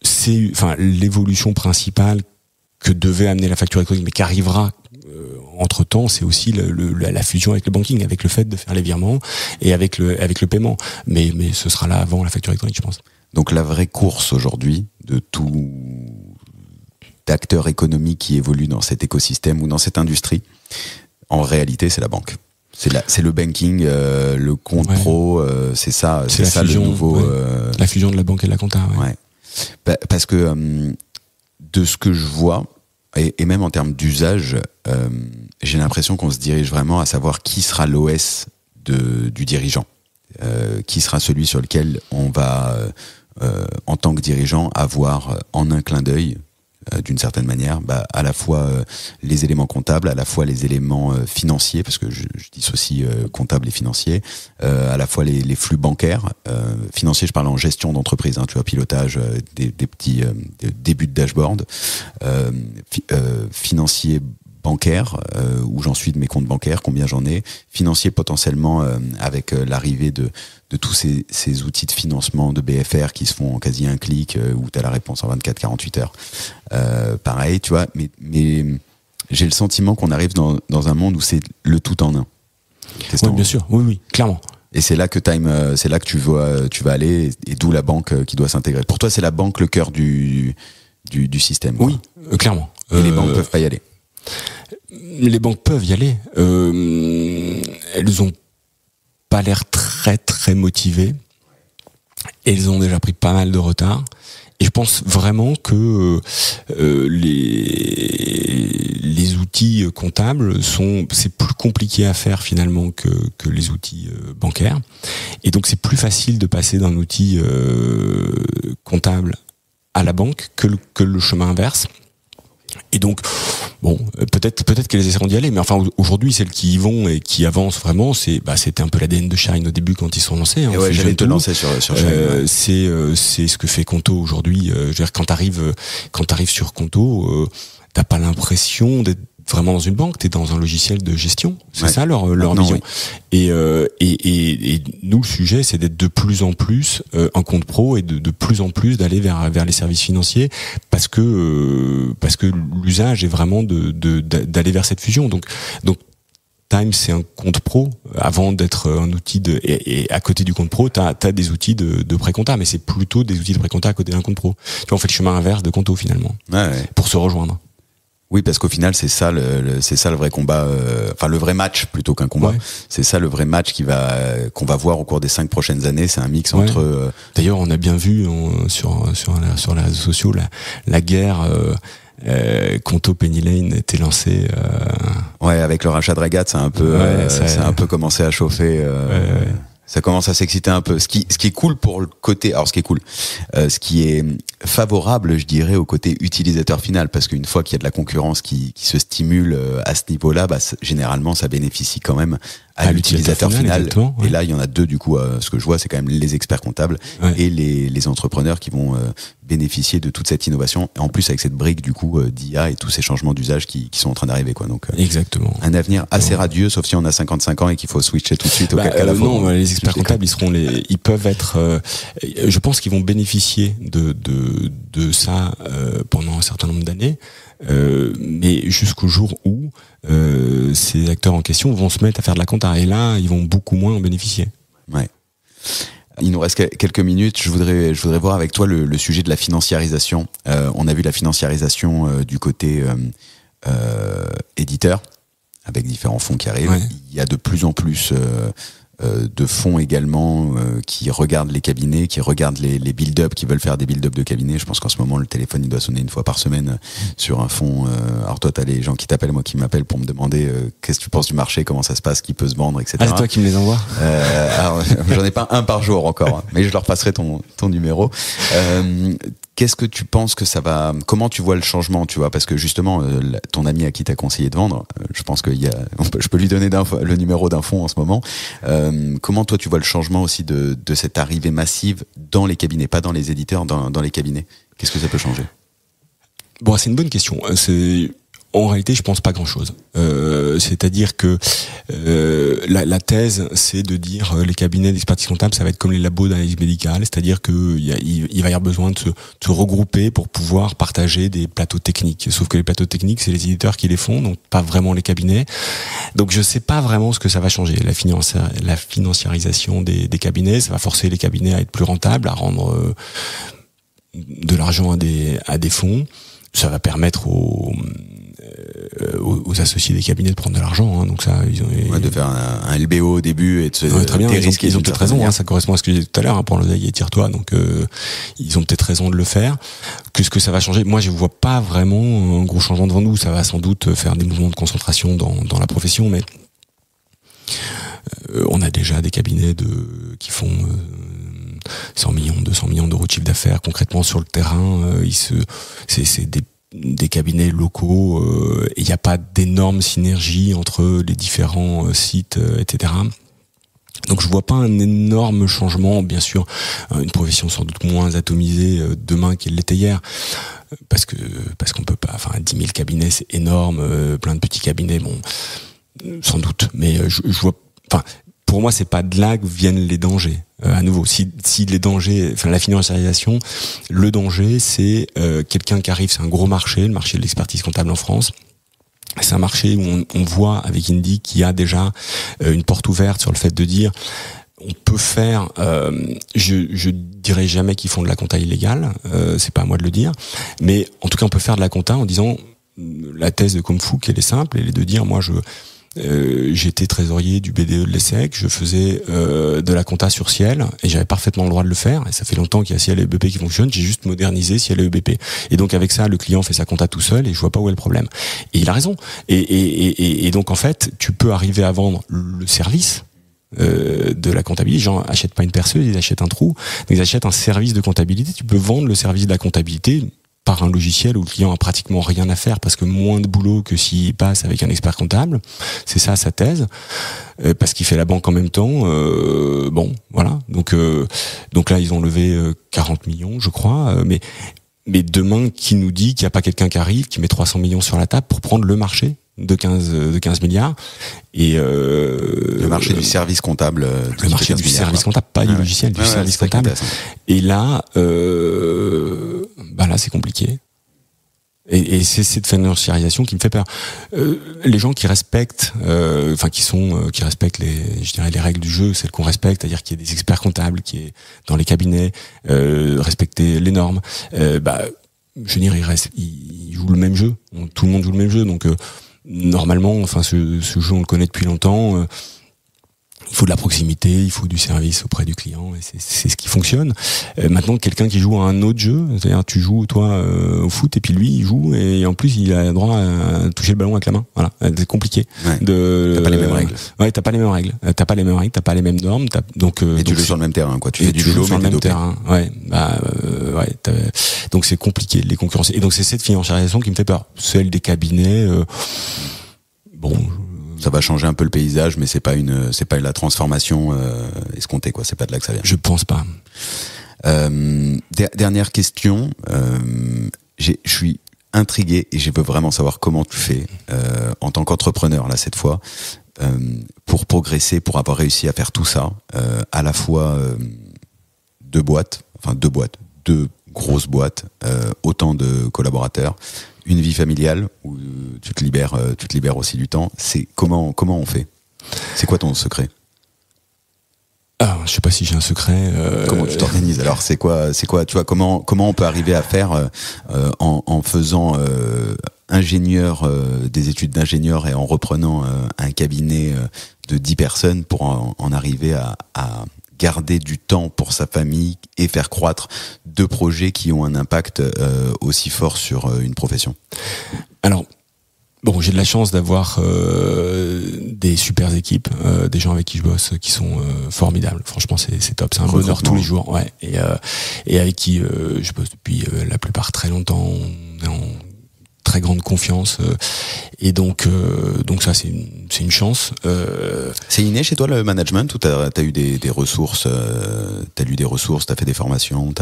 c'est, l'évolution principale que devait amener la facture électronique, mais qui arrivera entre-temps, c'est aussi la fusion avec le banking, avec le fait de faire les virements et avec le paiement. Mais ce sera là avant la facture électronique, je pense. Donc la vraie course aujourd'hui de tout acteur économique qui évolue dans cet écosystème ou dans cette industrie, en réalité, c'est la banque. C'est le banking, le compte pro, c'est ça fusion, le nouveau. La fusion de la banque et de la compta. Ouais. Parce que de ce que je vois, et même en termes d'usage, j'ai l'impression qu'on se dirige vraiment à savoir qui sera l'OS du dirigeant, qui sera celui sur lequel on va, en tant que dirigeant, avoir en un clin d'œil, d'une certaine manière, à la fois les éléments comptables, à la fois les éléments financiers, parce que je dissocie comptable et financier, à la fois les flux bancaires, financiers, je parle en gestion d'entreprise, hein, tu vois, pilotage des petits débuts de dashboard, financier bancaire, où j'en suis de mes comptes bancaires, combien j'en ai, financier potentiellement avec l'arrivée de tous ces outils de financement de BFR qui se font en quasi un clic, où tu as la réponse en 24-48 heures. Pareil, tu vois, mais j'ai le sentiment qu'on arrive dans un monde où c'est le tout en un. Oui, bien sûr, oui, clairement. Et c'est là que c'est là que tu vas aller, et d'où la banque qui doit s'intégrer. Pour toi, c'est la banque le cœur du système. Oui, clairement. Et les banques peuvent pas y aller. Les banques peuvent y aller. Elles ont pas l'air très très motivées. Elles ont déjà pris pas mal de retard. Et je pense vraiment que les outils comptables c'est plus compliqué à faire finalement que les outils bancaires. Et donc c'est plus facile de passer d'un outil comptable à la banque que le chemin inverse. Et donc, bon, peut-être qu'elles essaieront d'y aller, mais enfin aujourd'hui celles qui y vont et qui avancent vraiment, c'était un peu l'ADN de Shine au début quand ils sont lancés. Et ouais, j'allais te lancer sur Shine. C'est ce que fait Conto aujourd'hui. Je veux dire, quand t'arrives sur Conto, t'as pas l'impression d'être vraiment dans une banque, t'es dans un logiciel de gestion. C'est ça leur vision. Oui. Et nous, le sujet, c'est d'être de plus en plus un compte pro et de plus en plus d'aller vers les services financiers parce que l'usage est vraiment d'aller vers cette fusion. Donc Time, c'est un compte pro avant d'être un outil et à côté du compte pro, t'as des outils de pré-compta, mais c'est plutôt des outils de pré-compta à côté d'un compte pro. Tu vois, on fait le chemin inverse de Conto finalement. Ouais. Pour se rejoindre. Oui, parce qu'au final, c'est ça le vrai combat, le vrai match plutôt qu'un combat. Ouais. C'est ça le vrai match qu'on va voir au cours des 5 prochaines années. C'est un mix entre. D'ailleurs, on a bien vu sur les réseaux sociaux la guerre. Conto Penny Lane était lancé. Ouais, avec le rachat de Regat, ça a un peu commencé à chauffer. Ça commence à s'exciter un peu. Ce qui est cool pour le côté, alors ce qui est favorable, je dirais, au côté utilisateur final, parce qu'une fois qu'il y a de la concurrence qui se stimule à ce niveau-là, généralement ça bénéficie quand même à l'utilisateur final. Et là, il y en a deux du coup. Ce que je vois, c'est quand même les experts comptables et les entrepreneurs qui vont bénéficier de toute cette innovation. Et en plus, avec cette brique du coup d'IA et tous ces changements d'usage qui sont en train d'arriver, quoi. Donc exactement. Un avenir assez radieux, sauf si on a 55 ans et qu'il faut switcher tout de suite. Non, les experts comptables, ils peuvent être. Je pense qu'ils vont bénéficier de ça pendant un certain nombre d'années. Mais jusqu'au jour où ces acteurs en question vont se mettre à faire de la compta, et là ils vont beaucoup moins en bénéficier. Ouais. Il nous reste quelques minutes. Je voudrais voir avec toi le sujet de la financiarisation. On a vu la financiarisation du côté éditeur, avec différents fonds qui arrivent. Ouais. Il y a de plus en plus de fonds également qui regardent les cabinets, qui regardent les build-up, qui veulent faire des build-up de cabinets. Je pense qu'en ce moment, le téléphone, il doit sonner une fois par semaine sur un fonds. Alors toi, t'as les gens qui t'appellent, moi qui m'appellent pour me demander qu'est-ce que tu penses du marché, comment ça se passe, qui peut se vendre, etc. Ah, c'est toi qui me les envoies. Alors, j'en ai pas un par jour encore, hein, mais je leur passerai ton numéro. Qu'est-ce que tu penses que ça va... Comment tu vois le changement, tu vois? Parce que justement, ton ami à qui t'as conseillé de vendre, je pense qu'il y a... Je peux lui donner le numéro d'un fonds en ce moment. Comment toi tu vois le changement aussi de cette arrivée massive dans les cabinets, pas dans les éditeurs, dans les cabinets? Qu'est-ce que ça peut changer? Bon, c'est une bonne question. En réalité, je pense pas grand-chose. C'est-à-dire que la thèse, c'est de dire les cabinets d'expertise comptable, ça va être comme les labos d'analyse médicale, c'est-à-dire que il va y avoir besoin de se regrouper pour pouvoir partager des plateaux techniques. Sauf que les plateaux techniques, c'est les éditeurs qui les font, donc pas vraiment les cabinets. Donc je sais pas vraiment ce que ça va changer. La financiarisation des cabinets, ça va forcer les cabinets à être plus rentables, à rendre de l'argent à des fonds. Ça va permettre aux associés des cabinets de prendre de l'argent, hein, donc ça de faire un LBO au début et de se très bien, ils ont peut-être raison, hein, ça correspond à ce que j'ai dit tout à l'heure, hein, pour l'oseille tire-toi, donc ils ont peut-être raison de le faire. Qu'est-ce que ça va changer? Moi je vois pas vraiment un gros changement devant nous. Ça va sans doute faire des mouvements de concentration dans la profession, mais on a déjà des cabinets qui font 100 millions, 200 millions d'euros de chiffre d'affaires. Concrètement sur le terrain, c'est des cabinets locaux, et il n'y a pas d'énorme synergie entre les différents sites, etc. Donc je vois pas un énorme changement. Bien sûr, une profession sans doute moins atomisée demain qu'elle l'était hier, parce qu'on peut pas. Enfin, 10 000 cabinets, c'est énorme. Plein de petits cabinets, bon, sans doute. Mais je vois. Enfin, pour moi, c'est pas de là que viennent les dangers. À nouveau, si les dangers, enfin la financiarisation, le danger, c'est quelqu'un qui arrive, c'est un gros marché, le marché de l'expertise comptable en France. C'est un marché où on voit avec Indy qu'il y a déjà une porte ouverte sur le fait de dire on peut faire. Je dirais jamais qu'ils font de la compta illégale, c'est pas à moi de le dire, mais en tout cas on peut faire de la compta en disant la thèse de Comfouk, elle est simple, elle est de dire moi j'étais trésorier du BDE de l'ESSEC, je faisais de la compta sur Ciel et j'avais parfaitement le droit de le faire, et ça fait longtemps qu'il y a Ciel et EBP qui fonctionnent, j'ai juste modernisé Ciel et EBP, et donc avec ça le client fait sa compta tout seul et je vois pas où est le problème, et il a raison, et donc en fait tu peux arriver à vendre le service de la comptabilité. Les gens achètent pas une perceuse, ils achètent un trou, donc ils achètent un service de comptabilité. Tu peux vendre le service de la comptabilité par un logiciel où le client a pratiquement rien à faire, parce que moins de boulot que s'il passe avec un expert comptable. C'est ça sa thèse, parce qu'il fait la banque en même temps. Bon, voilà. Donc là, ils ont levé 40 millions, je crois. Mais demain, qui nous dit qu'il n'y a pas quelqu'un qui arrive, qui met 300 millions sur la table pour prendre le marché de 15 milliards, et le marché du service comptable, le marché du service comptable, pas du logiciel, du service comptable. Et là, là c'est compliqué. Et c'est cette financiarisation qui me fait peur. Les gens qui respectent, qui respectent les règles du jeu, celles qu'on respecte, c'est-à-dire qu'il y ait des experts comptables, qui est dans les cabinets, respecter les normes. Je veux dire, ils jouent le même jeu. Tout le monde joue le même jeu, donc. Normalement, enfin, ce jeu on le connaît depuis longtemps. Il faut de la proximité, il faut du service auprès du client, et c'est ce qui fonctionne. Maintenant, quelqu'un qui joue à un autre jeu, c'est-à-dire tu joues toi au foot et puis lui il joue, et en plus il a droit à toucher le ballon avec la main. Voilà, c'est compliqué. Ouais. T'as pas les mêmes règles. Ouais, t'as pas les mêmes règles. T'as pas les mêmes normes. Et tu joues sur le même terrain, quoi. Tu fais du vélo, sur mais le même terrain. Ouais, donc c'est compliqué de les concurrencer. Et donc c'est cette financiarisation qui me fait peur. Celle des cabinets, bon. Ça va changer un peu le paysage, mais c'est pas la transformation escomptée, quoi. C'est pas de là que ça vient. Je pense pas. Dernière question. Je suis intrigué et je veux vraiment savoir comment tu fais en tant qu'entrepreneur là cette fois pour progresser, pour avoir réussi à faire tout ça, à la fois deux grosses boîtes, autant de collaborateurs, une vie familiale où tu te libères aussi du temps. C'est comment on fait? C'est quoi ton secret? Je sais pas si j'ai un secret. Comment tu t'organises? Alors c'est quoi, tu vois, comment on peut arriver à faire en faisant ingénieur, des études d'ingénieur et en reprenant un cabinet de 10 personnes pour en arriver à garder du temps pour sa famille et faire croître 2 projets qui ont un impact aussi fort sur une profession? Alors, bon, j'ai de la chance d'avoir des super équipes, des gens avec qui je bosse qui sont formidables. Franchement, c'est top. C'est un bonheur tous les jours. Ouais. Et avec qui je bosse depuis la plupart très longtemps. On est en très grande confiance. Et donc ça, c'est une chance. C'est inné chez toi le management, ou t'as eu des ressources, t'as lu des ressources, t'as fait des formations,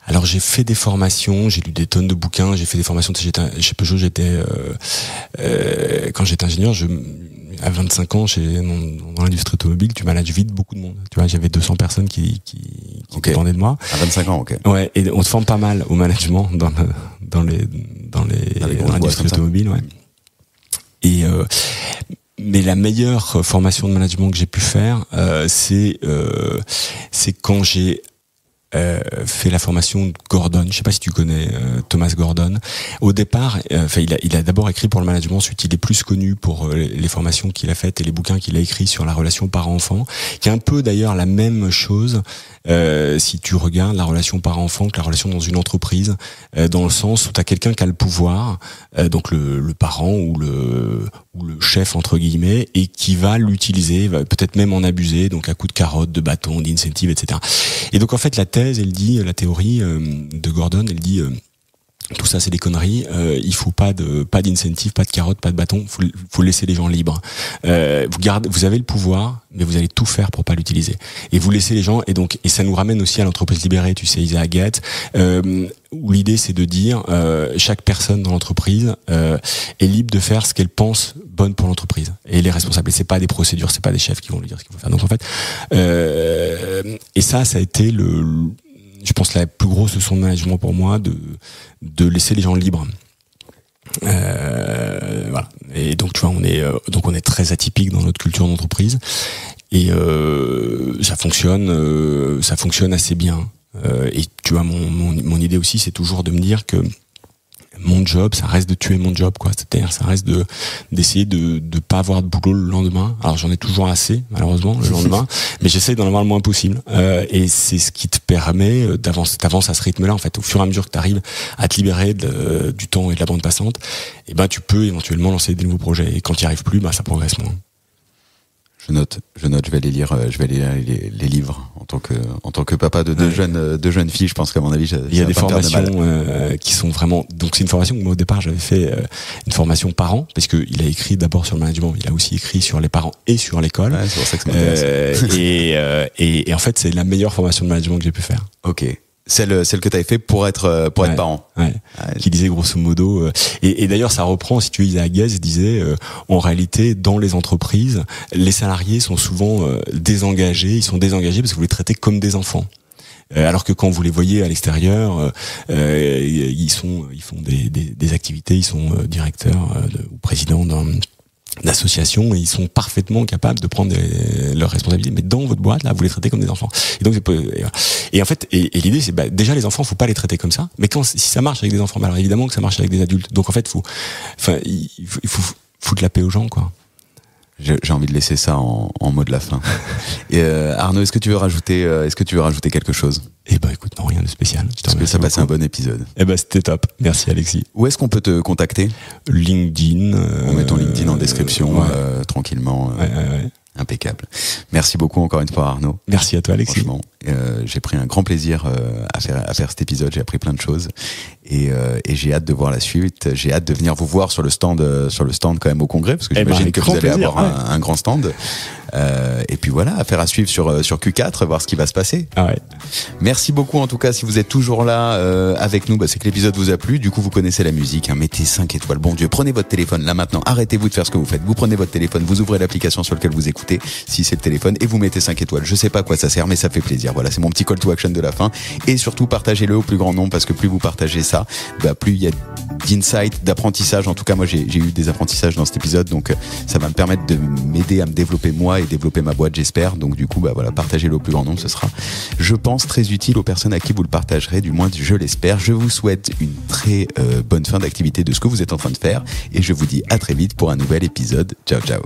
Alors j'ai fait des formations, j'ai lu des tonnes de bouquins, j'ai fait des formations. Chez Peugeot, quand j'étais ingénieur, à 25 ans, dans l'industrie automobile, tu manages vite beaucoup de monde. Tu vois, j'avais 200 personnes qui dépendaient de moi. À 25 ans, ok. Ouais, et on te forme pas mal au management dans l'industrie automobile, ouais. Et mais la meilleure formation de management que j'ai pu faire, c'est quand j'ai fait la formation de Gordon. Je sais pas si tu connais Thomas Gordon. Au départ, il a d'abord écrit pour le management. Ensuite, il est plus connu pour les formations qu'il a faites et les bouquins qu'il a écrits sur la relation parent-enfant, qui est un peu d'ailleurs la même chose si tu regardes la relation parent-enfant que la relation dans une entreprise, dans le sens où tu as quelqu'un qui a le pouvoir, donc le parent ou le chef entre guillemets, et qui va l'utiliser, va peut-être même en abuser, donc à coups de carottes, de bâtons, d'incentives, etc. Et donc en fait la théorie de Gordon, elle dit tout ça c'est des conneries, il faut pas d'incentive, pas de carottes, pas de bâtons, faut laisser les gens libres. Vous avez le pouvoir, mais vous allez tout faire pour pas l'utiliser. Et vous laissez les gens, et ça nous ramène aussi à l'entreprise libérée, tu sais, Isaac Getz, où l'idée c'est de dire chaque personne dans l'entreprise est libre de faire ce qu'elle pense bonne pour l'entreprise. Et elle est responsable. Et c'est pas des procédures, c'est pas des chefs qui vont lui dire ce qu'il faut faire. Donc en fait, et ça a été je pense la plus grosse leçon de management pour moi, de laisser les gens libres. Voilà. Et donc tu vois, on est très atypique dans notre culture d'entreprise, et ça fonctionne assez bien. Et tu vois, mon idée aussi, c'est toujours de me dire que mon job, ça reste de tuer mon job, quoi. C'est-à-dire, ça reste d'essayer de pas avoir de boulot le lendemain. Alors, j'en ai toujours assez, malheureusement, le lendemain, mais j'essaie d'en avoir le moins possible. Et c'est ce qui te permet t'avances à ce rythme-là, en fait. Au fur et à mesure que t'arrives à te libérer du temps et de la bande passante, et ben, tu peux éventuellement lancer des nouveaux projets. Et quand tu n'y arrives plus, ça progresse moins. Je note, je vais aller lire les livres en tant que papa de deux jeunes filles. Je pense qu'à mon avis, il y a des formations qui sont vraiment. Donc c'est une formation que moi au départ j'avais fait une formation parents, parce que il a écrit d'abord sur le management, il a aussi écrit sur les parents et sur l'école. Ouais, c'est pour ça que ça m'intéresse. Et en fait c'est la meilleure formation de management que j'ai pu faire. Ok. Celle que tu avais fait pour être parent. Ouais. Qui disait grosso modo, et d'ailleurs ça reprend, si tu veux, Isaac Getz disait, en réalité dans les entreprises, les salariés sont souvent désengagés, ils sont désengagés parce que vous les traitez comme des enfants. Alors que quand vous les voyez à l'extérieur, ils font des activités, ils sont directeurs ou présidents d'associations, et ils sont parfaitement capables de prendre leurs responsabilités, mais dans votre boîte là vous les traitez comme des enfants. Et donc et en fait et l'idée c'est déjà les enfants faut pas les traiter comme ça, mais si ça marche avec des enfants, alors évidemment que ça marche avec des adultes. Donc en fait il faut foutre la paix aux gens, quoi. J'ai envie de laisser ça en mot de la fin. Et Arnaud, est-ce que tu veux rajouter quelque chose? Écoute, non, rien de spécial. Parce que ça passait un bon épisode. C'était top. Merci Alexis. Où est-ce qu'on peut te contacter? LinkedIn. On met ton LinkedIn en description, tranquillement. Ouais. Impeccable. Merci beaucoup encore une fois, Arnaud. Merci à toi, Alexis. Franchement, j'ai pris un grand plaisir à faire cet épisode. J'ai appris plein de choses, et j'ai hâte de voir la suite. J'ai hâte de venir vous voir sur le stand quand même au congrès, parce que j'imagine que vous allez avoir un grand stand. Et puis voilà, affaire à suivre sur Q4, voir ce qui va se passer. Ah ouais. Merci beaucoup en tout cas. Si vous êtes toujours là avec nous, c'est que l'épisode vous a plu. Du coup, vous connaissez la musique. Mettez 5 étoiles. Bon Dieu, prenez votre téléphone là maintenant. Arrêtez-vous de faire ce que vous faites. Vous prenez votre téléphone, vous ouvrez l'application sur laquelle vous écoutez, si c'est le téléphone, et vous mettez 5 étoiles. Je sais pas à quoi ça sert, mais ça fait plaisir. Voilà, c'est mon petit call to action de la fin. Et surtout, partagez-le au plus grand nombre, parce que plus vous partagez ça, plus il y a d'insight, d'apprentissage. En tout cas, moi, j'ai eu des apprentissages dans cet épisode, donc ça va me permettre de m'aider à me développer moi et développer ma boîte, j'espère. Donc du coup, voilà, partagez-le au plus grand nombre. Ce sera, je pense, très utile aux personnes à qui vous le partagerez. Du moins, je l'espère. Je vous souhaite une très bonne fin d'activité de ce que vous êtes en train de faire et je vous dis à très vite pour un nouvel épisode. Ciao, ciao.